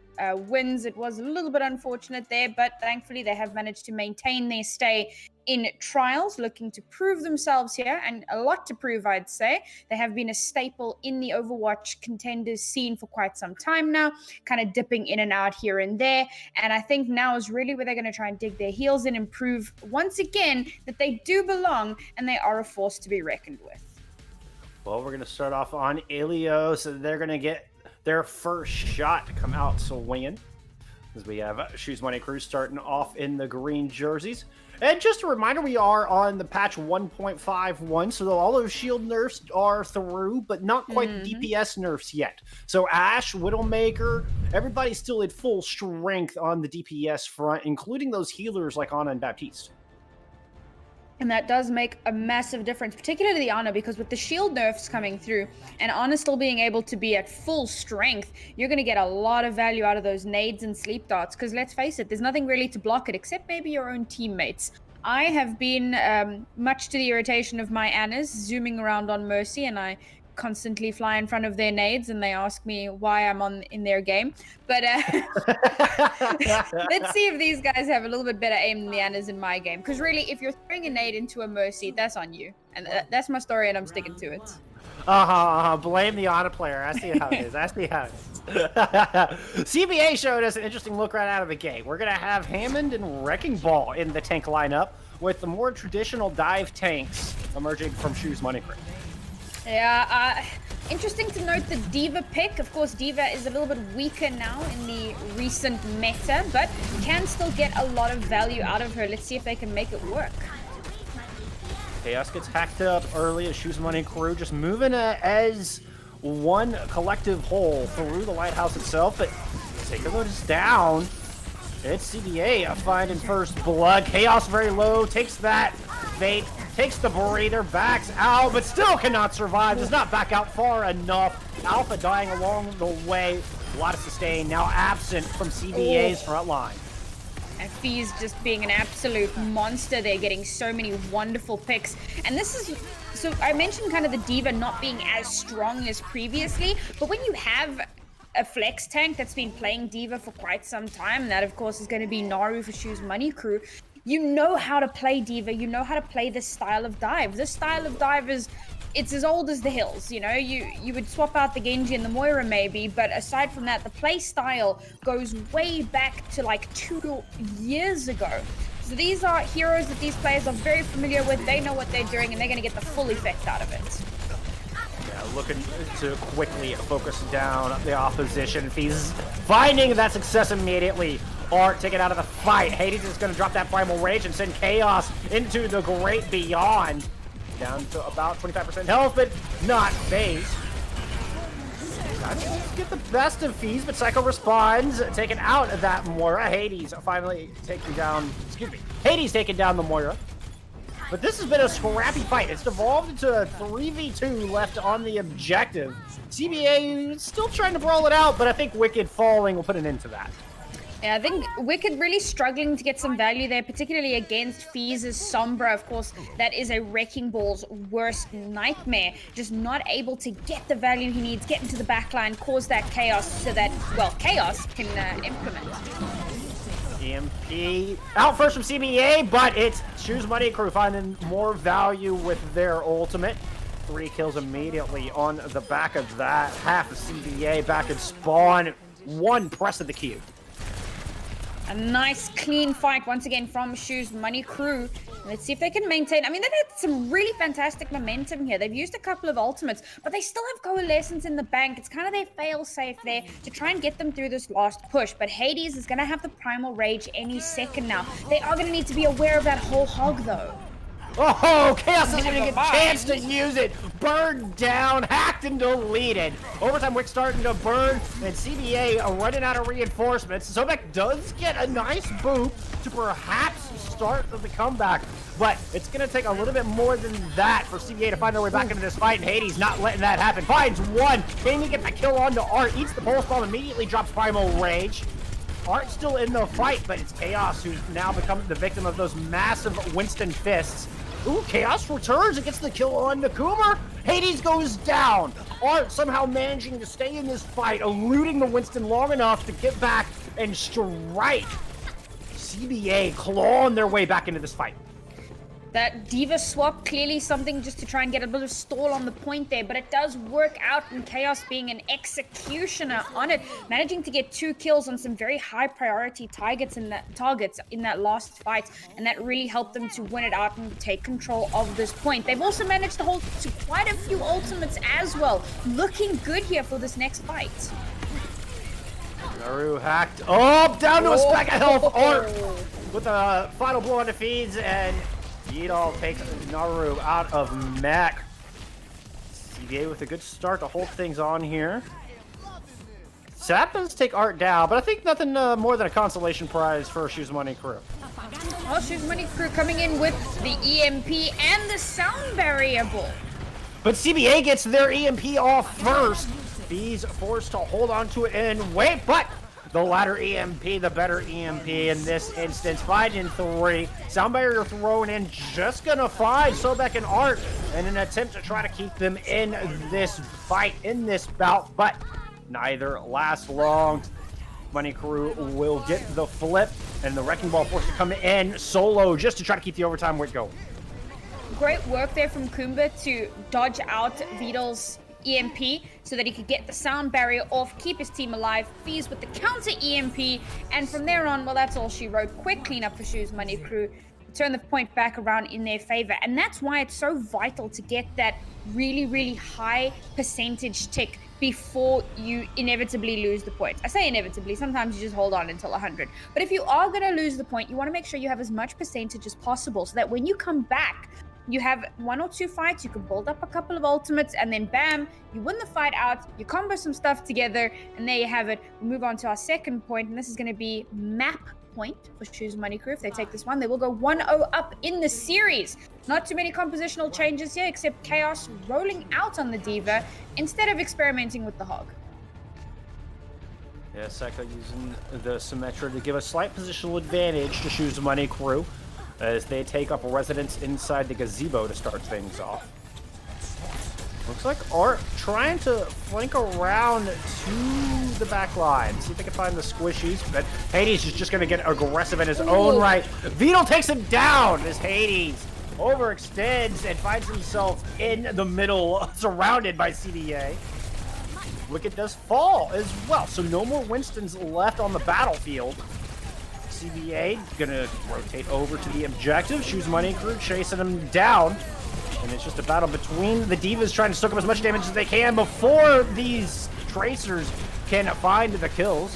wins. It was a little bit unfortunate there, but thankfully they have managed to maintain their stay in trials, looking to prove themselves here, and a lot to prove, I'd say. They have been a staple in the Overwatch Contenders scene for quite some time now, kind of dipping in and out here and there, and I think now is really where they're going to try and dig their heels in and prove once again that they do belong and they are a force to be reckoned with.
Well, we're going to start off on Ilios. They're going to get their first shot to come out swinging, as we have Shoes Money Crew starting off in the green jerseys. And just a reminder, we are on the patch 1.51, so all those shield nerfs are through, but not quite the DPS nerfs yet. So Ashe, Widowmaker, everybody's still at full strength on the DPS front, including those healers like Ana and Baptiste.
And that does make a massive difference, particularly the Ana, because with the shield nerfs coming through and Ana still being able to be at full strength, you're going to get a lot of value out of those nades and sleep darts, because let's face it, there's nothing really to block it except maybe your own teammates. I have been, much to the irritation of my Anas, zooming around on Mercy, and I constantly fly in front of their nades and they ask me why I'm in their game, but let's see if these guys have a little bit better aim than the Annas in my game, because really if you're throwing a nade into a Mercy, that's on you, and that's my story and I'm sticking to it.
Blame the Ana player. I see how it is. CBA showed us an interesting look right out of the gate. We're gonna have Hammond and Wrecking Ball in the tank lineup, with the more traditional dive tanks emerging from Shoes Money Crew.
Yeah, interesting to note the D.Va pick. Of course, D.Va is a little bit weaker now in the recent meta, but can still get a lot of value out of her. Let's see if they can make it work.
Chaos gets hacked up early as Shoes Money Crew, just moving as one collective whole through the lighthouse itself, but Seikalo is down. It's CBA finding first blood. Chaos very low, takes that fate, takes the breather, backs out, but still cannot survive. Does not back out far enough. Alpha dying along the way. A lot of sustain now absent from CBA's front line.
And Fee's just being an absolute monster. They're getting so many wonderful picks. And this is, so I mentioned kind of the D.Va not being as strong as previously, but when you have a flex tank that's been playing D.Va for quite some time, and that of course is going to be Naru for Shoes Money Crew, you know how to play D.Va, you know how to play this style of dive. This style of dive is, it's as old as the hills, you know? You would swap out the Genji and the Moira maybe, but aside from that, the play style goes way back to like 2 years ago. So these are heroes that these players are very familiar with, they know what they're doing, and they're gonna get the full effect out of it.
Yeah, looking to quickly focus down the opposition. He's finding that success immediately. Art taken out of the fight. Hades is going to drop that Primal Rage and send Chaos into the Great Beyond. Down to about 25% health, but not phased. Get the best of Fees, but Psycho responds, taking out of that Moira. Hades finally taking down, Hades taking down the Moira. But this has been a scrappy fight. It's devolved into a 3v2 left on the objective. CBA is still trying to brawl it out, but I think Wicked falling will put an end to that.
Yeah, I think Wicked really struggling to get some value there, particularly against Fees' Sombra. Of course, that is a Wrecking Ball's worst nightmare. Just not able to get the value he needs, get into the backline, cause that chaos so that, well, Chaos can implement.
EMP out first from CBA, but it's Shoes Money Crew finding more value with their ultimate. 3 kills immediately on the back of that. Half of CBA back in spawn. 1 press of the Q.
A nice clean fight once again from Shoes Money Crew. Let's see if they can maintain. I mean, they've had some really fantastic momentum here. They've used a couple of ultimates, but they still have coalescence in the bank. It's kind of their fail-safe there to try and get them through this last push. But Hades is going to have the Primal Rage any second now. They are going to need to be aware of that whole hog, though.
Oh, Chaos isn't even get a chance to use it. Burned down, hacked and deleted. Overtime Wick starting to burn, and CBA are running out of reinforcements. Sobek does get a nice boop to perhaps start the comeback, but it's going to take a little bit more than that for CBA to find their way back into this fight, and Hades not letting that happen. Finds one, can he get the kill onto Art, eats the pulse bomb, immediately drops Primal Rage. Art's still in the fight, but it's Chaos who's now become the victim of those massive Winston fists. Ooh, Chaos returns and gets the kill on Nakumer. Hades goes down. Art somehow managing to stay in this fight, eluding the Winston long enough to get back and strike. CBA clawing their way back into this fight.
That D.Va swap, clearly something just to try and get a bit of stall on the point there, but it does work out, and Chaos being an executioner on it, managing to get 2 kills on some very high priority targets in that last fight, and that really helped them to win it out and take control of this point. They've also managed to hold to quite a few ultimates as well. Looking good here for this next fight.
Naru hacked up, down to a stack of health. Art with a final blow on the feeds, and Yidol takes Naru out of mech. CBA with a good start to hold things on here. Sappins take Art down, but I think nothing more than a consolation prize for Shoes Money Crew.
Well, Shoes Money Crew coming in with the EMP and the sound variable.
But CBA gets their EMP off first. B's forced to hold on to it and wait, but the latter EMP, the better EMP in this instance. 5 and 3. Sound barrier thrown in, just gonna find Sobek and Art in an attempt to try to keep them in this fight, in this bout, but neither lasts long. Money Crew will get the flip, and the Wrecking Ball forced to come in solo just to try to keep the overtime win going.
Great work there from Kumba to dodge out Vidal's EMP so that he could get the sound barrier off, keep his team alive. Fees with the counter EMP, and from there on, well, that's all she wrote. Quick cleanup for Shoes Money Crew, turn the point back around in their favor, and that's why it's so vital to get that really, really high percentage tick before you inevitably lose the point. I say inevitably, sometimes you just hold on until 100. But if you are going to lose the point, you want to make sure you have as much percentage as possible so that when you come back, you have 1 or 2 fights, you can build up a couple of ultimates, and then bam, you win the fight out, you combo some stuff together, and there you have it. We move on to our second point, and this is going to be map point for Shoes Money Crew. If they take this one, they will go 1-0 up in the series. Not too many compositional changes here, except Chaos rolling out on the D.Va instead of experimenting with the Hog.
Yeah, Psycho using the Symmetra to give a slight positional advantage to Shoes Money Crew as they take up residence inside the gazebo to start things off. Looks like Art trying to flank around to the back line. See if they can find the squishies, but Hades is just going to get aggressive in his own right. Vidal takes him down as Hades overextends and finds himself in the middle, surrounded by CBA. Wicked does fall as well, so no more Winstons left on the battlefield. CBA gonna rotate over to the objective. Shoes Money Crew chasing him down. And it's just a battle between the D.Vas trying to soak up as much damage as they can before these Tracers can find the kills.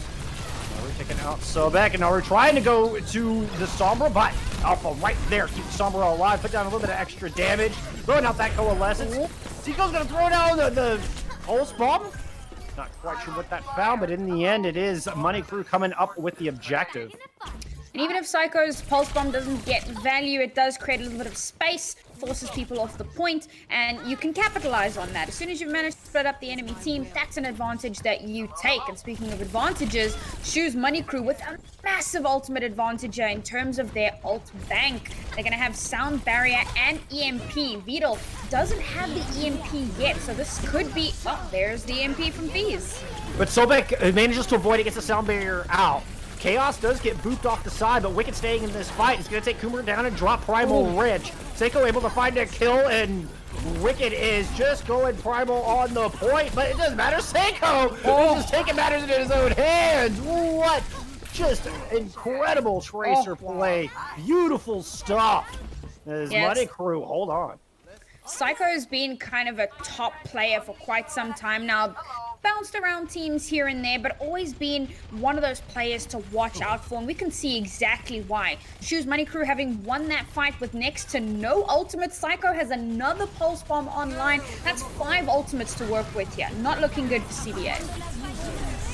Now we're taking out Sobek, and now we're trying to go to the Sombra, but Alpha right there keeps Sombra alive, put down a little bit of extra damage, throwing out that Coalescence. Zico's gonna throw down the Pulse Bomb. Not quite sure what that found, but in the end, it is Money Crew coming up with the objective.
And even if Psycho's Pulse Bomb doesn't get value, it does create a little bit of space, forces people off the point, and you can capitalize on that. As soon as you've managed to split up the enemy team, that's an advantage that you take. And speaking of advantages, Shoes Money Crew with a massive ultimate advantage in terms of their ult bank. They're going to have Sound Barrier and EMP. Vidal doesn't have the EMP yet, so this could be... Oh, there's the EMP from Fees.
But Sobek manages to avoid it, gets the Sound Barrier out. Chaos does get booped off the side, but Wicked staying in this fight is going to take Coomer down and drop Primal Rich. Seiko able to find a kill, and Wicked is just going Primal on the point, but it doesn't matter. Seiko is just taking matters into his own hands. What? Just incredible Tracer play. Beautiful stuff. As Money Crew, hold on.
Psycho's been kind of a top player for quite some time now. bounced around teams here and there, but always been one of those players to watch out for, and we can see exactly why. Shoes Money Crew having won that fight with next to no ultimate. Psycho has another pulse bomb online. That's 5 ultimates to work with here. Not looking good for CBA.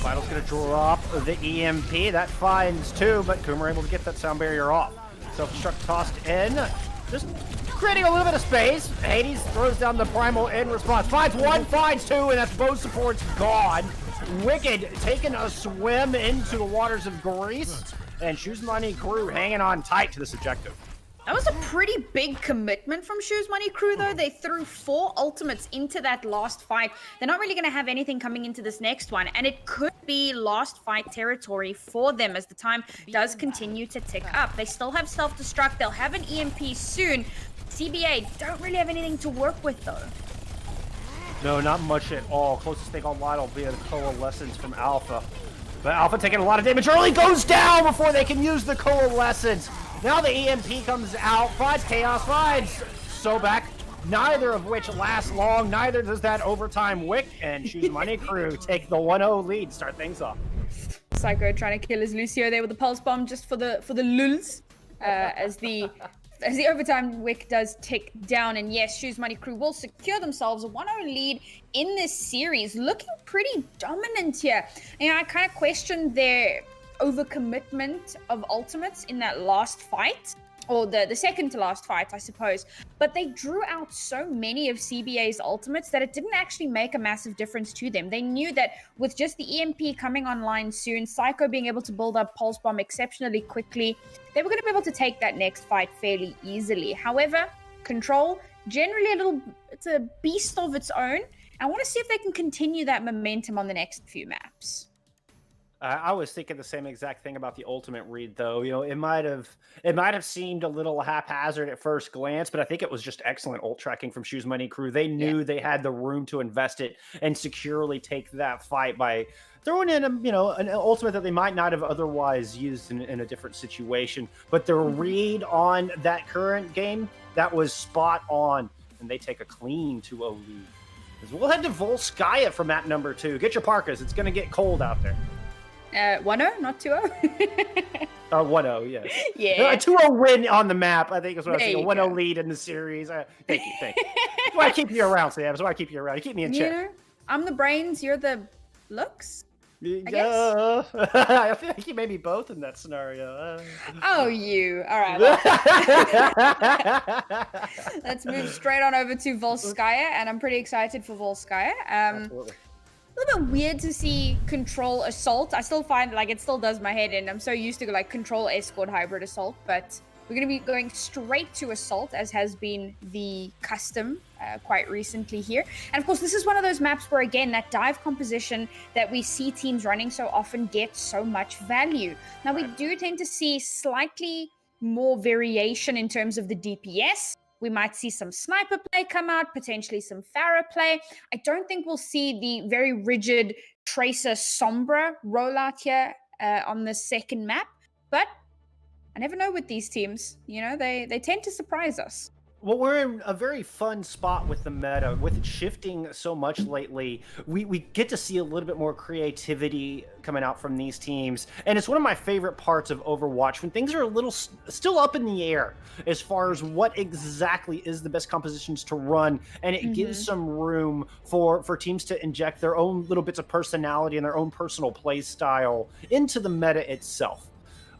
Vital's gonna drop the EMP. That finds 2, but Kuma able to get that sound barrier off. Self-destruct tossed in. Just creating a little bit of space. Hades throws down the primal in response. Finds 1, finds 2, and that's both supports gone. Wicked taking a swim into the waters of Greece, and Shoes Money Crew hanging on tight to this objective.
That was a pretty big commitment from Shoes Money Crew, though. They threw 4 ultimates into that last fight. They're not really going to have anything coming into this next one, and it could be last fight territory for them as the time does continue to tick up. They still have self-destruct. They'll have an EMP soon. CBA don't really have anything to work with, though.
No, not much at all. Closest thing online will be a Coalescence from Alpha. But Alpha taking a lot of damage early, goes down before they can use the Coalescence. Now the EMP comes out, finds Chaos, finds Sobek, neither of which lasts long, neither does that overtime Wick, and Shoes Money Crew take the 1-0 lead, start things off.
Psycho trying to kill his Lucio there with the pulse bomb just for the lulz, as the overtime Wick does tick down, and yes, Shoes Money Crew will secure themselves a 1-0 lead in this series, looking pretty dominant here. And I kind of questioned their overcommitment of ultimates in that last fight, or the second to last fight, I suppose. But they drew out so many of CBA's ultimates that it didn't actually make a massive difference to them. They knew that with just the EMP coming online soon, Psycho being able to build up Pulse Bomb exceptionally quickly, they were going to be able to take that next fight fairly easily. However, Control, generally it's a beast of its own. I want to see if they can continue that momentum on the next few maps.
I was thinking the same exact thing about the ultimate read, though. You know, it might have seemed a little haphazard at first glance, but I think it was just excellent ult tracking from Shoes Money Crew. They knew they had the room to invest it and securely take that fight by throwing in an ultimate that they might not have otherwise used in a different situation. But the read on that current game, that was spot on, and they take a clean 2-0 lead. We'll head to Volskaya for map number 2. Get your parkas; it's going to get cold out there.
1-0, not 2-0.
1-0, yes.
Yeah.
A 2-0 win on the map, I think is what I was saying. A 1-0
go.
lead in the series. Thank you. That's why I keep you around, Sam. That's why I keep you around. You keep me in check.
You know, I'm the brains, you're the looks.
I feel like you may be both in that scenario.
Oh, you. All right. Well, let's move straight on over to Volskaya, and I'm pretty excited for Volskaya.
Absolutely.
A little bit weird to see Control Assault. I still find it still does my head in. I'm so used to Control Escort Hybrid Assault, but we're going to be going straight to Assault, as has been the custom quite recently here. And of course, this is one of those maps where, again, that dive composition that we see teams running so often gets so much value. Now, we do tend to see slightly more variation in terms of the DPS. We might see some sniper play come out, potentially some Pharah play. I don't think we'll see the very rigid Tracer Sombra rollout here on the second map. But I never know with these teams. You know, they tend to surprise us.
Well, we're in a very fun spot with the meta. With it shifting so much lately, we get to see a little bit more creativity coming out from these teams. And it's one of my favorite parts of Overwatch, when things are a little still up in the air as far as what exactly is the best compositions to run. And it gives some room for teams to inject their own little bits of personality and their own personal play style into the meta itself.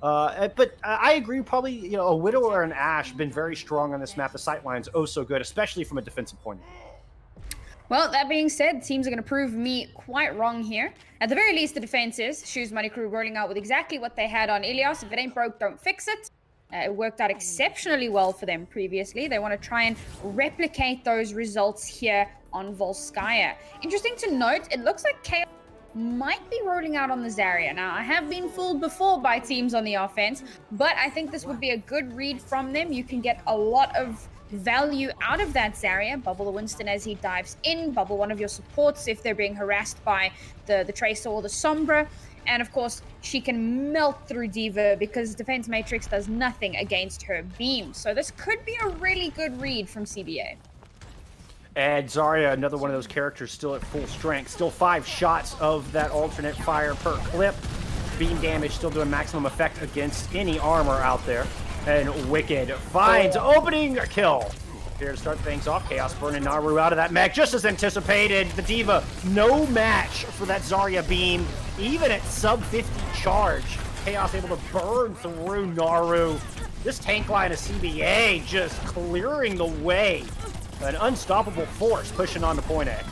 But I agree, probably, a Widow or an Ashe been very strong on this map. The sightline's oh so good, especially from a defensive point of view.
Well, that being said, teams are going to prove me quite wrong here. At the very least, the defense is Shoes Money Crew rolling out with exactly what they had on Ilios. If it ain't broke, don't fix it. It worked out exceptionally well for them previously. They want to try and replicate those results here on Volskaya. Interesting to note, it looks like Chaos might be rolling out on the Zarya. Now, I have been fooled before by teams on the offense, but I think this would be a good read from them. You can get a lot of value out of that Zarya. Bubble the Winston as he dives in, bubble one of your supports if they're being harassed by the Tracer or the Sombra. And of course, she can melt through D.Va because Defense Matrix does nothing against her beam. So this could be a really good read from CBA.
And Zarya, another one of those characters, still at full strength. Still 5 shots of that alternate fire per clip. Beam damage still doing maximum effect against any armor out there. And Wicked finds opening kill. Here to start things off. Chaos burning Naru out of that mech, just as anticipated. The D.Va, no match for that Zarya beam. Even at sub 50 charge, Chaos able to burn through Naru. This tank line of CBA just clearing the way. An unstoppable force pushing on to point A.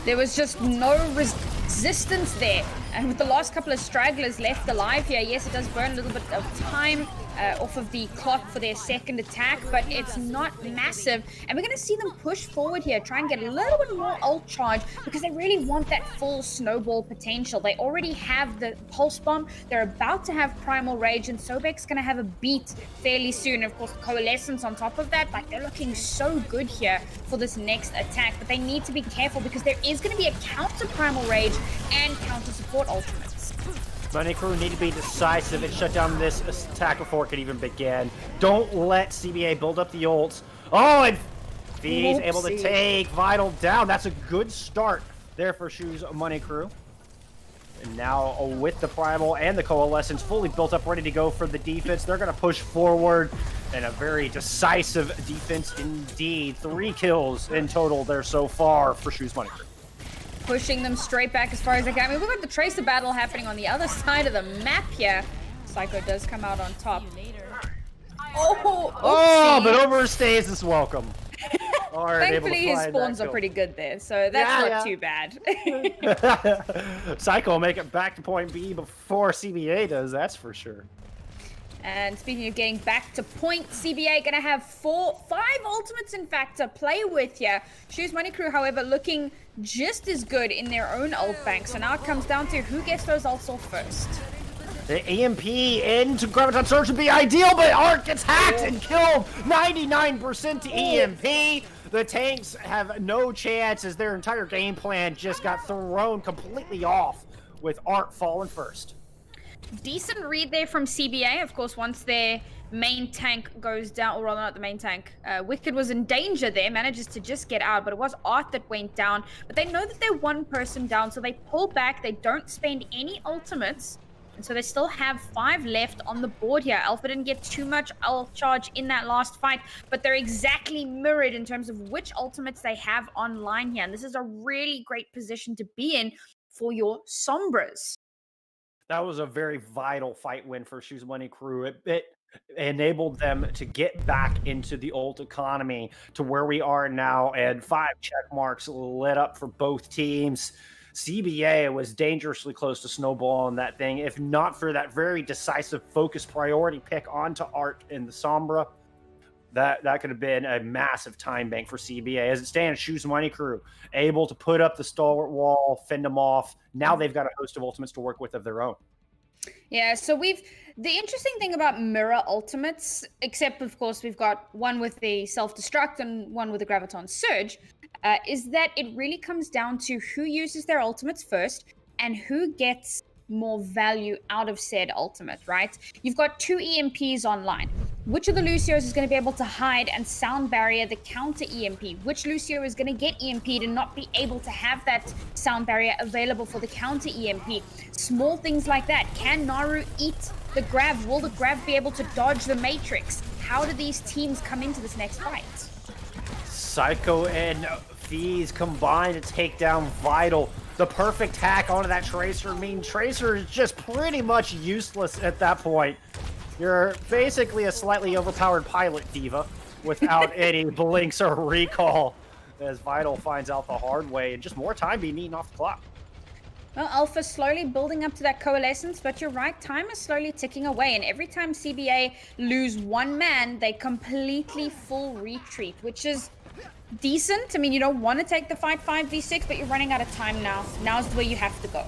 There was just no resistance there. And with the last couple of stragglers left alive here, yes, it does burn a little bit of time off of the clock for their second attack, but it's not massive. And we're going to see them push forward here, try and get a little bit more ult charge because they really want that full snowball potential. They already have the pulse bomb. They're about to have primal rage, and Sobek's going to have a beat fairly soon. Of course, coalescence on top of that. Like, they're looking so good here for this next attack, but they need to be careful because there is going to be a counter primal rage and counter support ultimates.
Money Crew need to be decisive and shut down this attack before it can even begin. Don't let CBA build up the ults. Oh, and V's able to take Vital down. That's a good start there for Shoes Money Crew. And now with the Primal and the Coalescence fully built up, ready to go for the defense, they're going to push forward. And a very decisive defense indeed. 3 kills in total there so far for Shoes Money Crew.
Pushing them straight back as far as they can. I mean, we've got the Tracer battle happening on the other side of the map here. Psycho does come out on top. Oh,
but overstays is welcome.
Thankfully, his spawns are pretty good there, so that's not too bad.
Psycho will make it back to point B before CBA does, that's for sure.
And speaking of getting back to point, CBA gonna have 5 ultimates, in fact, to play with here. Shoes Money Crew, however, looking just as good in their own ult bank. So now it comes down to who gets those ults off first.
The EMP into Graviton Surge would be ideal, but Arc gets hacked and killed. 99% to EMP. The tanks have no chance as their entire game plan just got thrown completely off with Arc falling first.
Decent read there from CBA. Of course, once their main tank goes down, or rather not the main tank, Wicked was in danger there, manages to just get out, but it was Art that went down. But they know that they're one person down, so they pull back. They don't spend any ultimates, and so they still have 5 left on the board here. Alpha didn't get too much ult charge in that last fight, but they're exactly mirrored in terms of which ultimates they have online here. And this is a really great position to be in for your Sombras.
That was a very vital fight win for Shoes Money Crew. It enabled them to get back into the ult economy to where we are now, and 5 check marks lit up for both teams. CBA was dangerously close to snowballing that thing. If not for that very decisive focus priority pick onto Art in the Sombra, that could have been a massive time bank for CBA. As it stands, Shoes Money Crew able to put up the stalwart wall, fend them off. Now they've got a host of ultimates to work with of their own.
Yeah, so the interesting thing about mirror ultimates, except of course we've got one with the self-destruct and one with the Graviton Surge, is that it really comes down to who uses their ultimates first and who gets more value out of said ultimate, right? You've got 2 EMPs online. Which of the Lucios is going to be able to hide and sound barrier the counter EMP? Which Lucio is going to get EMP'd and not be able to have that sound barrier available for the counter EMP? Small things like that. Can Naru eat the Grav? Will the Grav be able to dodge the Matrix? How do these teams come into this next fight?
Psycho and Fees combined to take down Vital. The perfect hack onto that Tracer. I mean, Tracer is just pretty much useless at that point. You're basically a slightly overpowered pilot D.Va without any blinks or recall, as Vital finds out the hard way, and just more time being eaten off the clock.
Well, Alpha slowly building up to that coalescence, but you're right, time is slowly ticking away, and every time CBA lose 1 man, they completely full retreat, which is decent. I mean, you don't want to take the fight 5v6, but you're running out of time now. Now's where you have to go.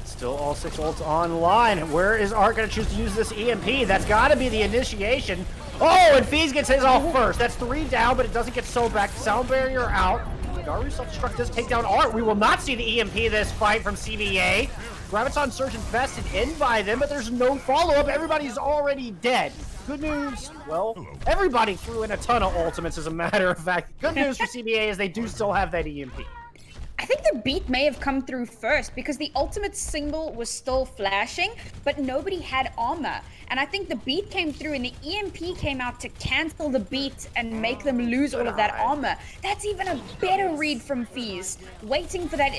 Still all 6 ults online. Where is Art going to choose to use this EMP? That's got to be the initiation. Oh, and Fees gets his off first. That's 3 down, but it doesn't get sold back. Sound barrier out. Naru self-destruct does take down Art. We will not see the EMP this fight from CBA. Graviton Surge invested in by them, but there's no follow-up. Everybody's already dead. Good news, well, everybody threw in a ton of ultimates as a matter of fact. Good news for CBA is they do still have that EMP.
I think the beat may have come through first because the ultimate symbol was still flashing, but nobody had armor. And I think the beat came through and the EMP came out to cancel the beat and make them lose all of that armor. That's even a better read from FaZe. Waiting for that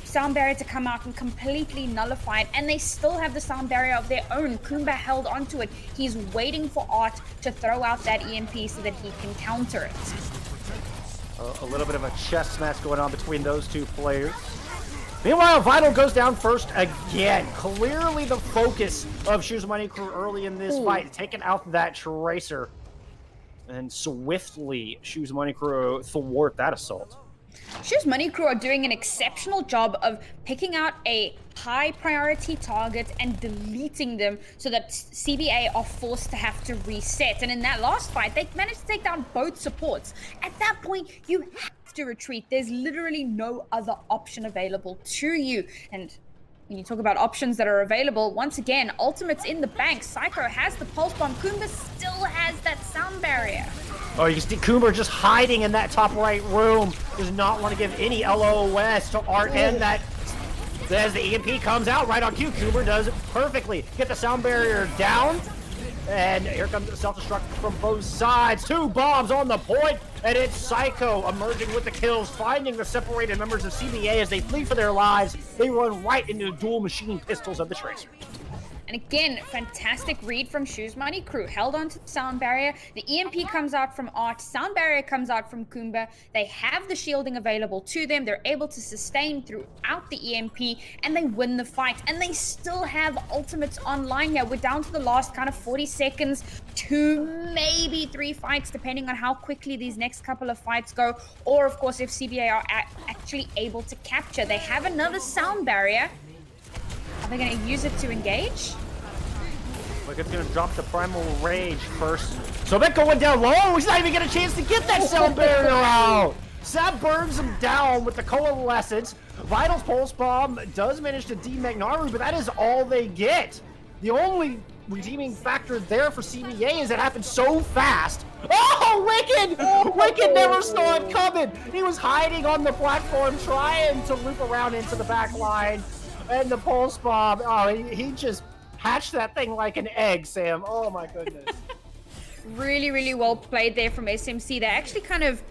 sound barrier to come out and completely nullify it, and they still have the sound barrier of their own. Kumba held onto it. He's waiting for Art to throw out that EMP so that he can counter it.
A little bit of a chess match going on between those two players. Meanwhile, Vital goes down first again. Clearly the focus of Shoes Money Crew early in this fight, taking out that Tracer. And swiftly, Shoes Money Crew thwart that assault.
Shoes Money Crew are doing an exceptional job of picking out a high priority target and deleting them so that CBA are forced to have to reset. And in that last fight, they managed to take down both supports. At that point, you have to retreat. There's literally no other option available to you. And when you talk about options that are available, once again, ultimate's in the bank. Psycho has the pulse bomb. Kumba still has that sound barrier.
Oh, you can see Coomer just hiding in that top right room. Does not want to give any LOS to Art, and that as the EMP comes out right on cue, Coomer does it perfectly. Get the sound barrier down, and here comes the self-destruct from both sides. 2 bombs on the point, and it's Psycho emerging with the kills, finding the separated members of CBA as they flee for their lives. They run right into the dual machine pistols of the Tracer.
And again, fantastic read from Shoes Money Crew. Held onto the sound barrier. The EMP comes out from Art. Sound barrier comes out from Kumba. They have the shielding available to them. They're able to sustain throughout the EMP, and they win the fight. And they still have ultimates online here. We're down to the last kind of 40 seconds, 2, maybe 3 fights, depending on how quickly these next couple of fights go. Or, of course, if CBA are actually able to capture. They have another sound barrier. Are they going to use it to engage?
Look, it's going to drop the Primal Rage first. So Beck going down low. He's not even getting a chance to get that sound barrier out. Sab burns him down with the Coalescence. Vital's Pulse Bomb does manage to demech Naru, but that is all they get. The only redeeming factor there for CBA is it happened so fast. Oh, Wicked! Wicked never saw it coming. He was hiding on the platform trying to loop around into the back line. And the Pulse Bomb, oh, he just hatched that thing like an egg, Sam. Oh my goodness.
Really, really well played there from SMC. They actually kind of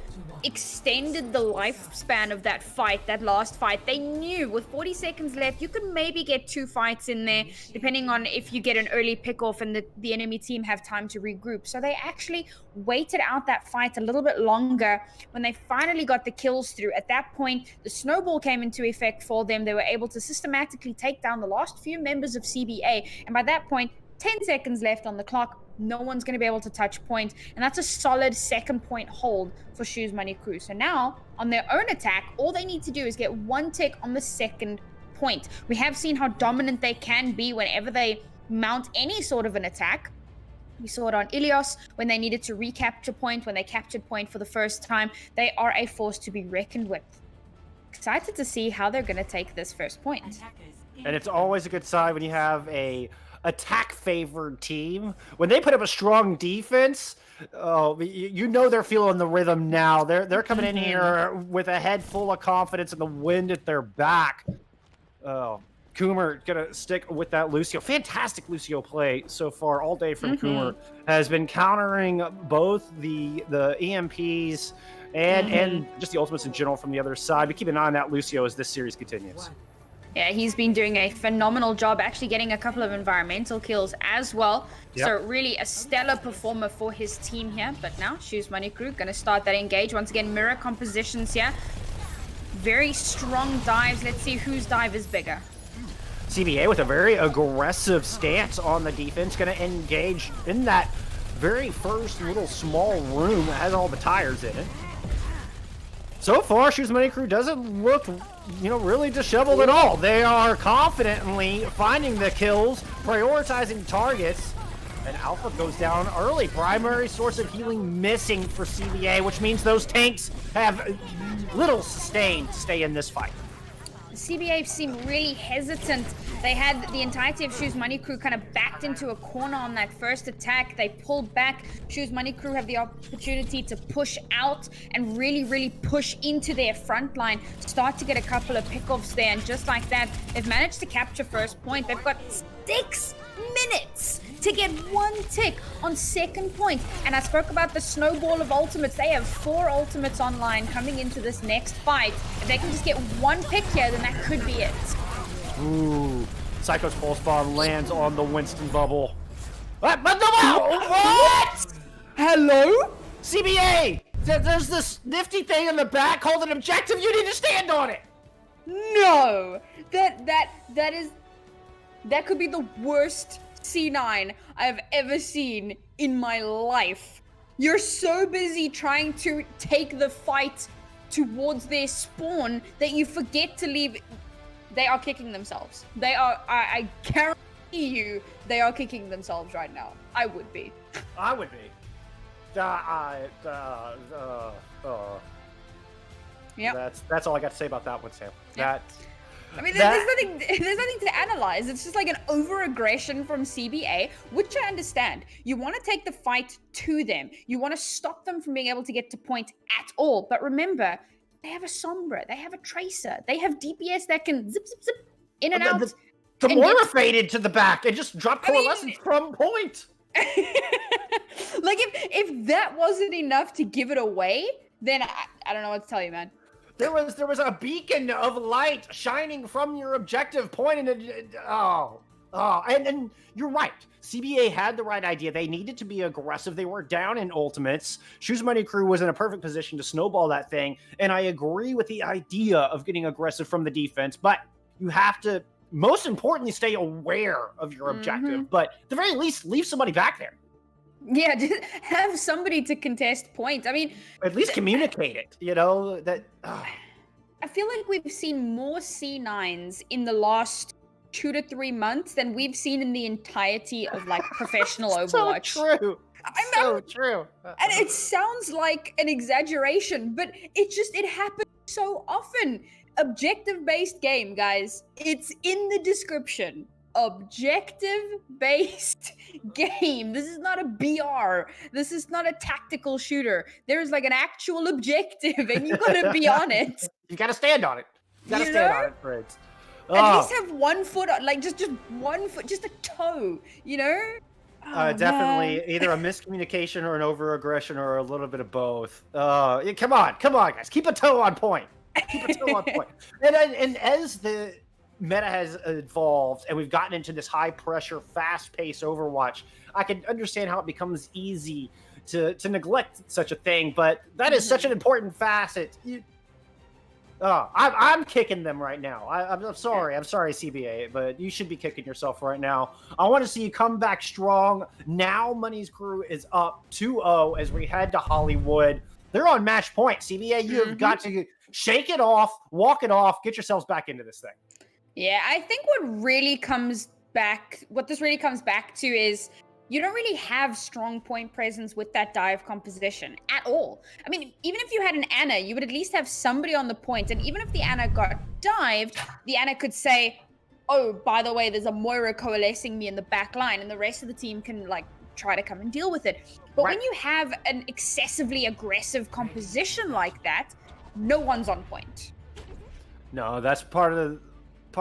extended the lifespan of that fight, that last fight. They knew with 40 seconds left, you could maybe get 2 fights in there, depending on if you get an early pick-off and the enemy team have time to regroup. So they actually waited out that fight a little bit longer. When they finally got the kills through, at that point, the snowball came into effect for them. They were able to systematically take down the last few members of CBA. And by that point, 10 seconds left on the clock. No one's going to be able to touch point, and that's a solid 2nd point hold for Shoes Money Crew. So now, on their own attack, all they need to do is get 1 tick on the 2nd point. We have seen how dominant they can be whenever they mount any sort of an attack. We saw it on Ilios when they needed to recapture point, when they captured point for the first time. They are a force to be reckoned with. Excited to see how they're going to take this first point.
And it's always a good sign when you have a attack-favored team. When they put up a strong defense, you know they're feeling the rhythm now. They're coming in here with a head full of confidence and the wind at their back. Oh, Coomer gonna stick with that Lucio. Fantastic Lucio play so far all day from Coomer. Has been countering both the EMPs and just the ultimates in general from the other side. But keep an eye on that Lucio as this series continues.
Yeah, he's been doing a phenomenal job, actually getting a couple of environmental kills as well. Yep. So really a stellar performer for his team here. But now Shoes Money Crew going to start that engage. Once again, mirror compositions here. Very strong dives. Let's see whose dive is bigger.
CBA with a very aggressive stance on the defense, going to engage in that very first little small room that has all the tires in it. So far, Shoes Money Crew doesn't look, really disheveled at all. They are confidently finding the kills, prioritizing targets, and Alpha goes down early. Primary source of healing missing for CBA, which means those tanks have little sustain to stay in this fight.
CBA seemed really hesitant. They had the entirety of Shoes Money Crew kind of backed into a corner on that first attack. They pulled back. Shoes Money Crew have the opportunity to push out and really, really push into their front line, start to get a couple of pickoffs there, and just like that, they've managed to capture first point. They've got 6 minutes to get 1 tick on second point. And I spoke about the snowball of ultimates. They have 4 ultimates online coming into this next fight. If they can just get 1 pick here, then that could be it.
Ooh, Psycho's pulse bomb lands on the Winston bubble. What?
Hello?
CBA! There's this nifty thing in the back called an objective. You need to stand on it.
No, that could be the worst C9 I've ever seen in my life. You're so busy trying to take the fight towards their spawn that you forget to leave. They are kicking themselves. They are, I guarantee you, they are kicking themselves right now. I would be.
I would be.
Yeah.
That's all I got to say about that one, Sam.
Yep. I mean, there's nothing to analyze. It's just like an over-aggression from CBA, which I understand. You want to take the fight to them. You want to stop them from being able to get to point at all. But remember, they have a Sombra. They have a Tracer. They have DPS that can zip, zip, zip, in and out.
The Moira faded to the back and just dropped coalescence from point.
Like, if that wasn't enough to give it away, then I don't know what to tell you, man.
There was a beacon of light shining from your objective point, and and you're right. CBA had the right idea. They needed to be aggressive. They were down in ultimates. Shoes Money Crew was in a perfect position to snowball that thing, and I agree with the idea of getting aggressive from the defense, but you have to, most importantly, stay aware of your objective, but at the very least, leave somebody back there.
Yeah, just have somebody to contest points. I mean,
at least communicate it, you know, that...
I feel like we've seen more C9s in the last 2 to 3 months than we've seen in the entirety of, like, professional Overwatch.
So true. So true.
And it sounds like an exaggeration, but it happens so often. Objective-based game, guys. It's in the description. Objective-based game. This is not a BR. This is not a tactical shooter. There's like an actual objective, and you gotta be on it.
You gotta stand on it. You gotta stand on it, Fritz.
At least have 1 foot on, like just 1 foot, just a toe, you know?
Definitely either a miscommunication or an over-aggression or a little bit of both. Come on, guys. Keep a toe on point. Keep a toe on point. And as the meta has evolved and we've gotten into this high-pressure, fast-paced Overwatch, I can understand how it becomes easy to neglect such a thing, but that is such an important facet. I'm kicking them right now. I'm sorry. I'm sorry, CBA, but you should be kicking yourself right now. I want to see you come back strong. Now Money's Crew is up 2-0 as we head to Hollywood. They're on match point. CBA, you have got to shake it off, walk it off, get yourselves back into this thing.
Yeah, I think what this really comes back to is you don't really have strong point presence with that dive composition at all. I mean, even if you had an Ana, you would at least have somebody on the point. And even if the Ana got dived, the Ana could say, oh, by the way, there's a Moira coalescing me in the back line, and the rest of the team can, like, try to come and deal with it. But when you have an excessively aggressive composition like that, no one's on point.
No, that's part of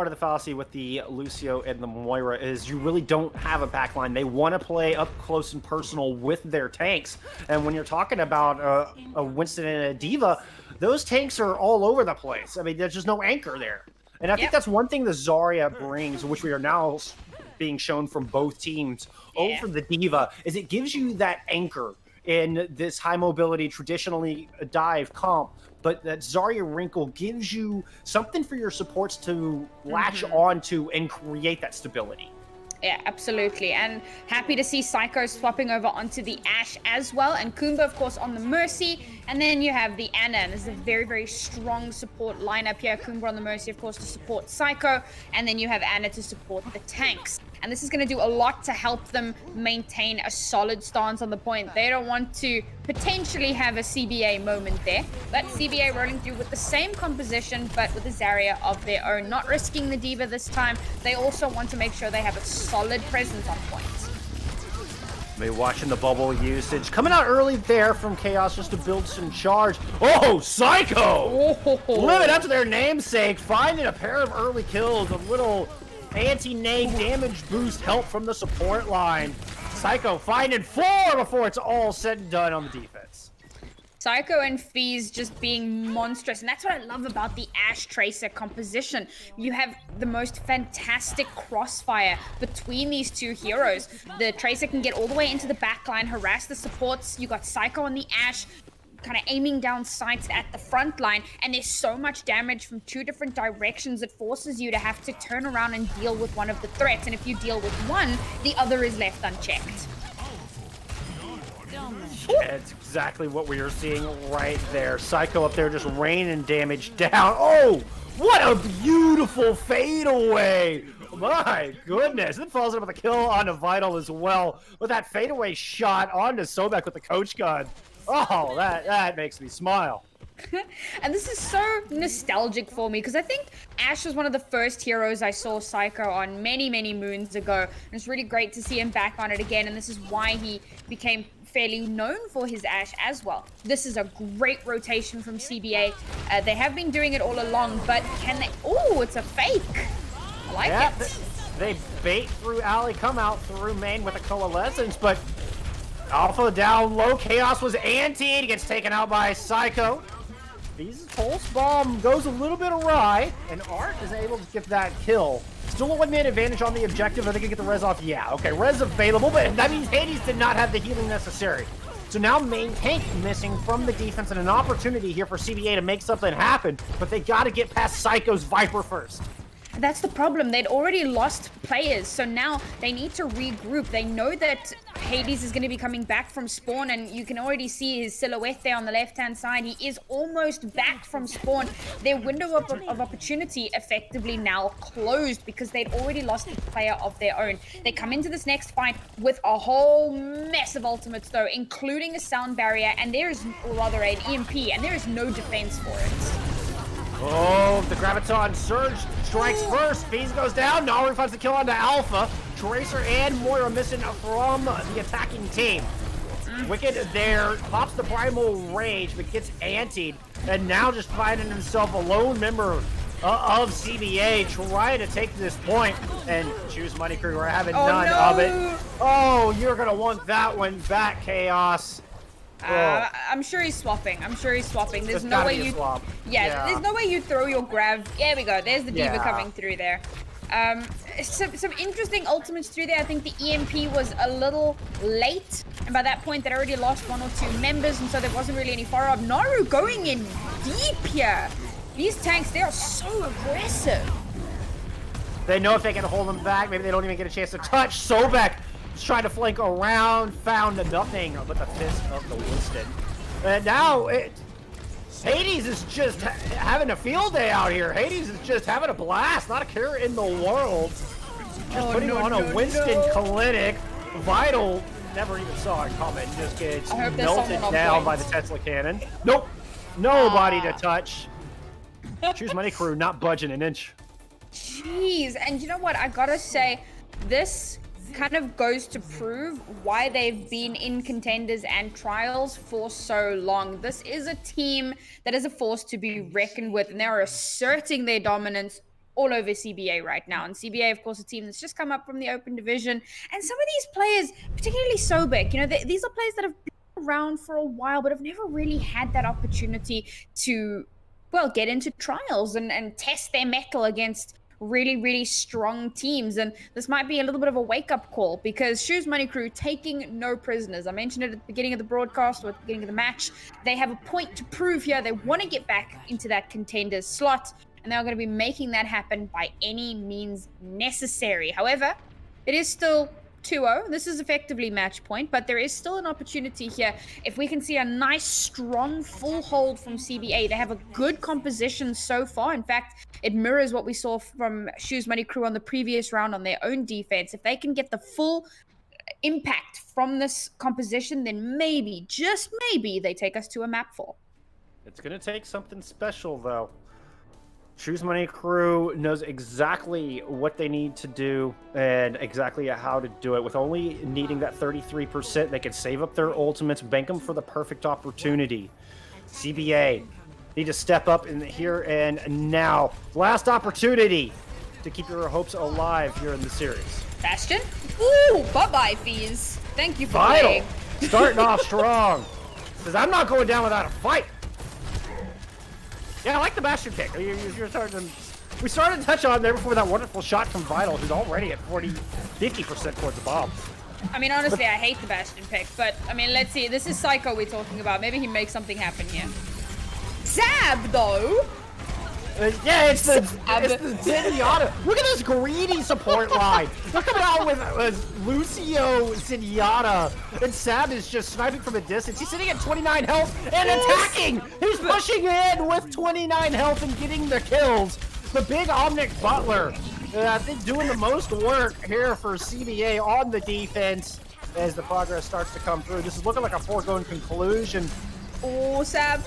the fallacy with the Lucio and the Moira is you really don't have a backline. They want to play up close and personal with their tanks. And when you're talking about a Winston and a Diva, those tanks are all over the place. I mean, there's just no anchor there. And I think that's one thing the Zarya brings, which we are now being shown from both teams over the Diva, is it gives you that anchor in this high mobility, traditionally dive comp. But that Zarya wrinkle gives you something for your supports to latch onto and create that stability.
Yeah, absolutely. And happy to see Psycho swapping over onto the Ashe as well. And Kumba, of course, on the Mercy. And then you have the Ana. And this is a very, very strong support lineup here. Kumba on the Mercy, of course, to support Psycho. And then you have Ana to support the tanks. and this is going to do a lot to help them maintain a solid stance on the point. They don't want to potentially have a CBA moment there, but CBA rolling through with the same composition, but with a Zarya of their own, not risking the Diva this time. They also want to make sure they have a solid presence on point.
Maybe watching the bubble usage. Coming out early there from Chaos just to build some charge. Oh, Psycho!
Oh.
Living up to their namesake, finding a pair of early kills, a little anti-nade damage boost help from the support line. Psycho finding 4 before it's all said and done on the defense.
Psycho and Fees just being monstrous, and that's what I love about the Ashe Tracer composition. You have the most fantastic crossfire between these two heroes. The Tracer can get all the way into the backline, harass the supports. You got Psycho on the Ashe, kind of aiming down sights at the front line, and there's so much damage from 2 different directions. It forces you to have to turn around and deal with one of the threats, and if you deal with one, the other is left unchecked.
It's exactly what we are seeing right there. Psycho up there just raining damage down. Oh, what a beautiful fadeaway. My goodness. Then follows up with a kill onto Vital as well with that fadeaway shot onto Sobek with the coach gun. Oh, that makes me smile.
And this is so nostalgic for me because I think Ashe was one of the first heroes I saw Psycho on many, many moons ago. And it's really great to see him back on it again, and this is why he became fairly known for his Ashe as well. This is a great rotation from CBA. They have been doing it all along, but can they... Oh, it's a fake. I like it.
They bait through alley, come out through main with a coalescence, but Alpha down low. Chaos was antied, gets taken out by Psycho. These pulse bomb goes a little bit awry, and Art is able to get that kill. Still a 1-man advantage on the objective. Are they gonna get the res off? Yeah, okay, res available, but that means Hades did not have the healing necessary. So now main tank missing from the defense, and an opportunity here for CBA to make something happen, but they gotta get past Psycho's Viper first.
That's the problem. They'd already lost players, so now they need to regroup. They know that Hades is going to be coming back from spawn, and you can already see his silhouette there on the left-hand side. He is almost back from spawn. Their window of opportunity effectively now closed because they'd already lost a player of their own. They come into this next fight with a whole mess of ultimates, though, including a sound barrier, and there is, or rather, an EMP, and there is no defense for it.
Oh, the Graviton Surge strikes first. Fees goes down. Naru finds the kill onto Alpha. Tracer and Moira missing from the attacking team. Wicked there pops the Primal Rage, but gets antied. And now just finding himself a lone member of CBA trying to take this point. And Choose Money Crew are having none of it. Oh, you're going to want that one back, Chaos.
I'm sure he's swapping. There's no way you... Yeah, there's no way you throw your grav. There we go. There's the Diva coming through there. Some interesting ultimates through there. I think the EMP was a little late, and by that point they'd already lost 1 or 2 members, and so there wasn't really any follow-up. Naru going in deep here. These tanks, they are so aggressive.
They know if they can hold them back, maybe they don't even get a chance to touch. Sobek trying to flank around, found nothing but the fist of the Winston. And now Hades is just having a field day out here. Hades is just having a blast, not a care in the world. Just putting on a Winston clinic. Vital never even saw it coming. Just gets melted down by the Tesla cannon. Nope, nobody to touch. Choose Money Crew not budging an inch.
Jeez, and you know what? I gotta say, this kind of goes to prove why they've been in Contenders and Trials for so long. This is a team that is a force to be reckoned with, and they're asserting their dominance all over CBA right now. And CBA, of course, a team that's just come up from the open division. And some of these players, particularly Sobek, you know, these are players that have been around for a while, but have never really had that opportunity to, well, get into Trials and test their mettle against really, really strong teams. And this might be a little bit of a wake-up call because Choose Money Crew taking no prisoners. I mentioned it at the beginning of the broadcast or at the beginning of the match. They have a point to prove here. They want to get back into that Contenders slot, and they're going to be making that happen by any means necessary. However, it is still 2-0. This is effectively match point, but there is still an opportunity here. If we can see a nice, strong, full hold from CBA, they have a good composition so far. In fact, it mirrors what we saw from Shoes Money Crew on the previous round on their own defense. If they can get the full impact from this composition, then maybe, just maybe, they take us to a map 4.
It's going to take something special, though. Shoes Money Crew knows exactly what they need to do and exactly how to do it. With only needing that 33%, they can save up their ultimates, bank them for the perfect opportunity. CBA need to step up in here and now. Last opportunity to keep your hopes alive here in the series.
Bastion? Ooh, bye-bye, Fees. Thank you for playing.
Starting off strong. Says, I'm not going down without a fight. Yeah, I like the Bastion pick. You're starting. We started to touch on there before that wonderful shot from Vital, who's already at 50% towards the bomb.
I mean, honestly, I hate the Bastion pick, but, I mean, let's see. This is Psycho we're talking about. Maybe he makes something happen here. Zab, though.
Yeah, it's the Zenyatta. Look at this greedy support line. They're coming out with Lucio, Zenyatta, and Sab is just sniping from a distance. He's sitting at 29 health and attacking. He's pushing in with 29 health and getting the kills. The big Omnic Butler, I think, doing the most work here for CBA on the defense as the progress starts to come through. This is looking like a foregone conclusion.
Oh, Sab.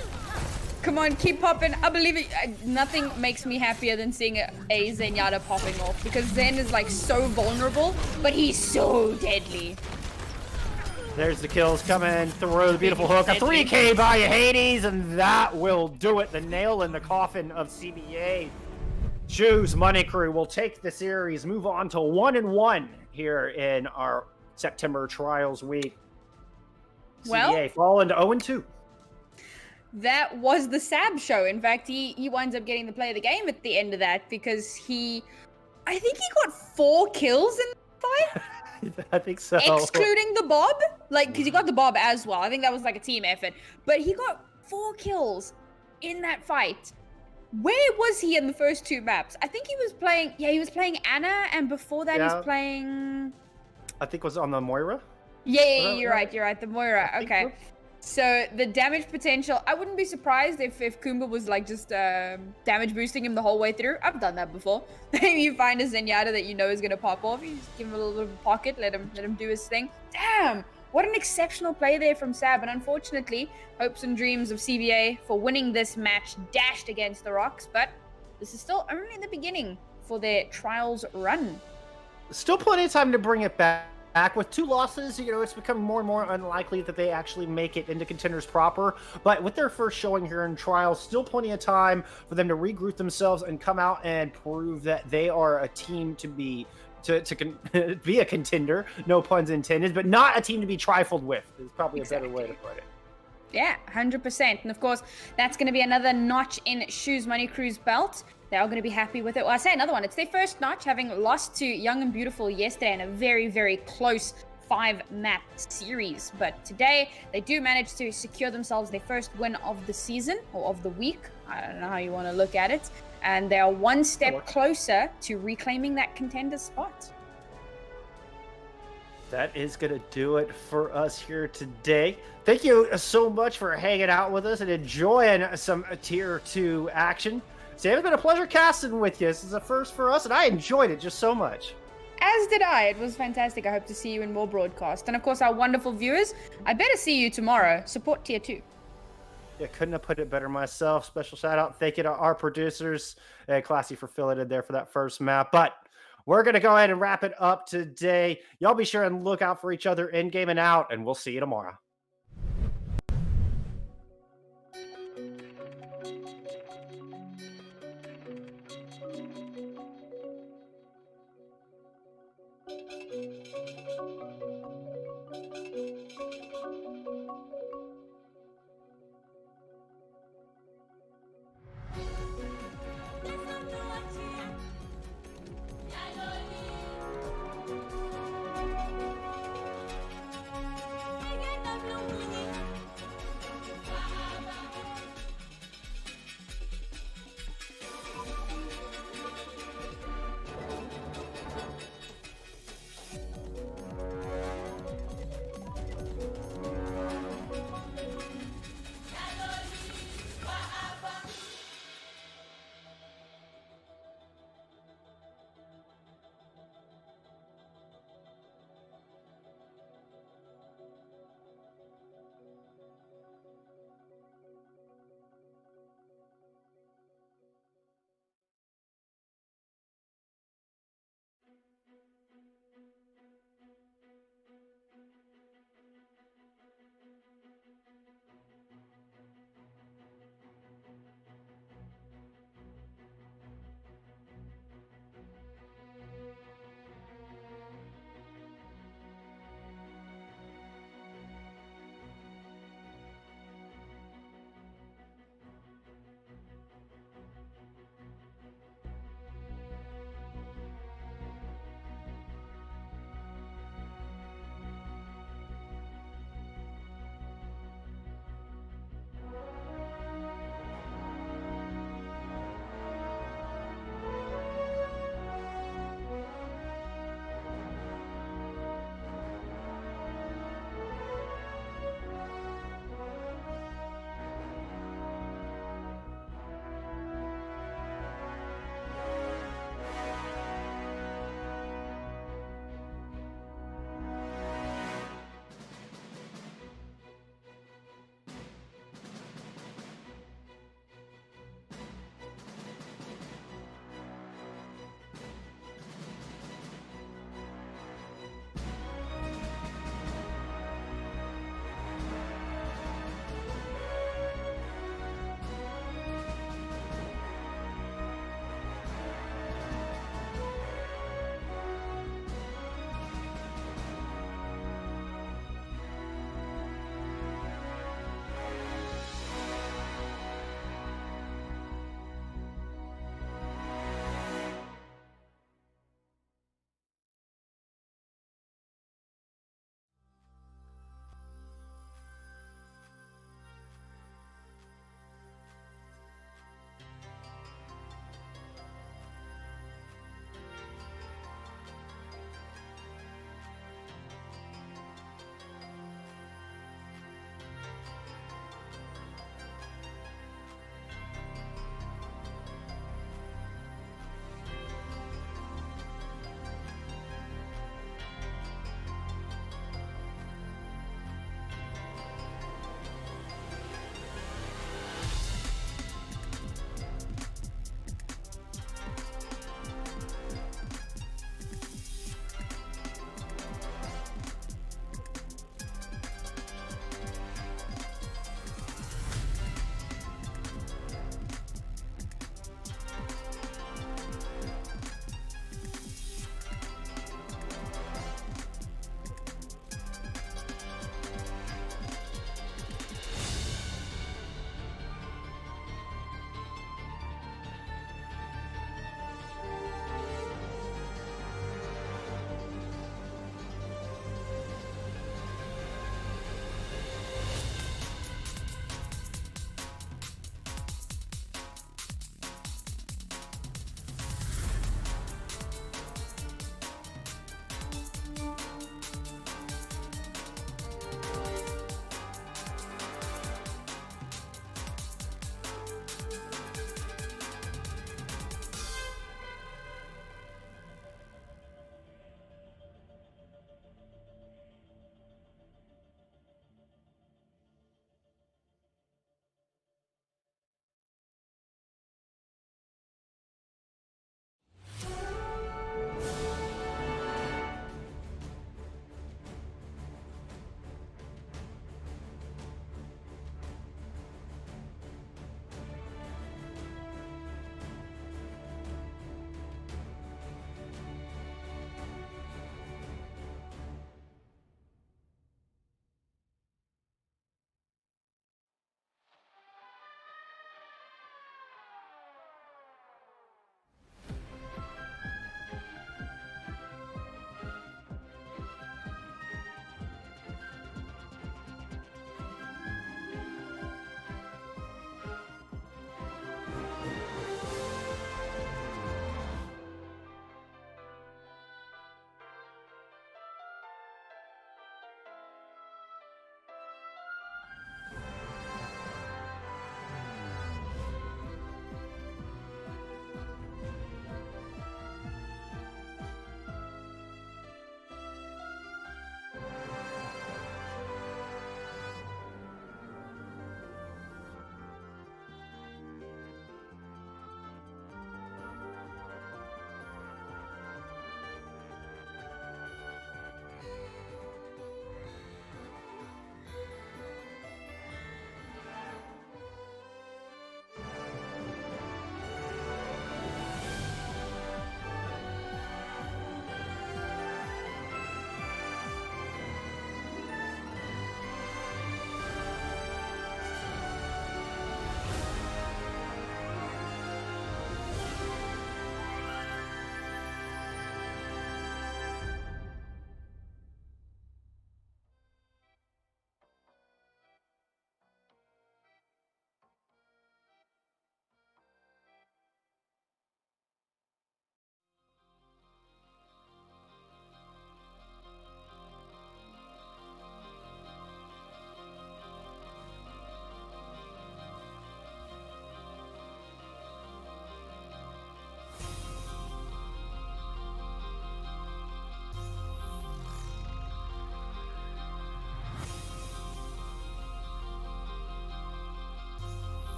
Come on, keep popping. I believe it. Nothing makes me happier than seeing a Zenyatta popping off, because Zen is like so vulnerable, but he's so deadly.
There's the kills coming through the beautiful hook. A 3K by Hades, and that will do it. The nail in the coffin of CBA. Shoes Money Crew will take the series, move on to 1-1 here in our September Trials week.
Well,
CBA falling to 0-2.
That was the Sab show. In fact, he winds up getting the play of the game at the end of that, because I think he got 4 kills in the fight.
I think so.
Excluding the Bob. Like, because he got the Bob as well. I think that was like a team effort. But he got 4 kills in that fight. Where was he in the first 2 maps? I think he was playing, he was playing Anna, and before that he's playing...
I think it was on the Moira?
Yeah, you're right, the Moira. Okay. So the damage potential, I wouldn't be surprised if Kumba was like just damage boosting him the whole way through. I've done that before. Maybe you find a Zenyatta that you know is going to pop off. You just give him a little bit of a pocket, let him do his thing. Damn, what an exceptional play there from Sab. And unfortunately, hopes and dreams of CBA for winning this match dashed against the rocks. But this is still only the beginning for their trials run.
Still plenty of time to bring it back. With 2 losses, it's becoming more and more unlikely that they actually make it into Contenders proper. But with their first showing here in Trials, still plenty of time for them to regroup themselves and come out and prove that they are a team to be be a contender, no puns intended, but not a team to be trifled with is probably a better way to put it.
Yeah, 100%. And of course, that's going to be another notch in Shoes Money Crew's belt. They're all going to be happy with it. Well, I say another one. It's their first notch, having lost to Young and Beautiful yesterday in a very, very close 5-map series. But today, they do manage to secure themselves their first win of the season, or of the week. I don't know how you want to look at it. And they are one step closer to reclaiming that contender spot.
That is going to do it for us here today. Thank you so much for hanging out with us and enjoying some Tier 2 action. Sam, it's been a pleasure casting with you. This is a first for us, and I enjoyed it just so much.
As did I. It was fantastic. I hope to see you in more broadcasts. And of course, our wonderful viewers, I better see you tomorrow. Support Tier 2.
Yeah, couldn't have put it better myself. Special shout out. Thank you to our producers. Classy for filling in there for that first map. But we're going to go ahead and wrap it up today. Y'all be sure and look out for each other in game and out, and we'll see you tomorrow.
Thank you.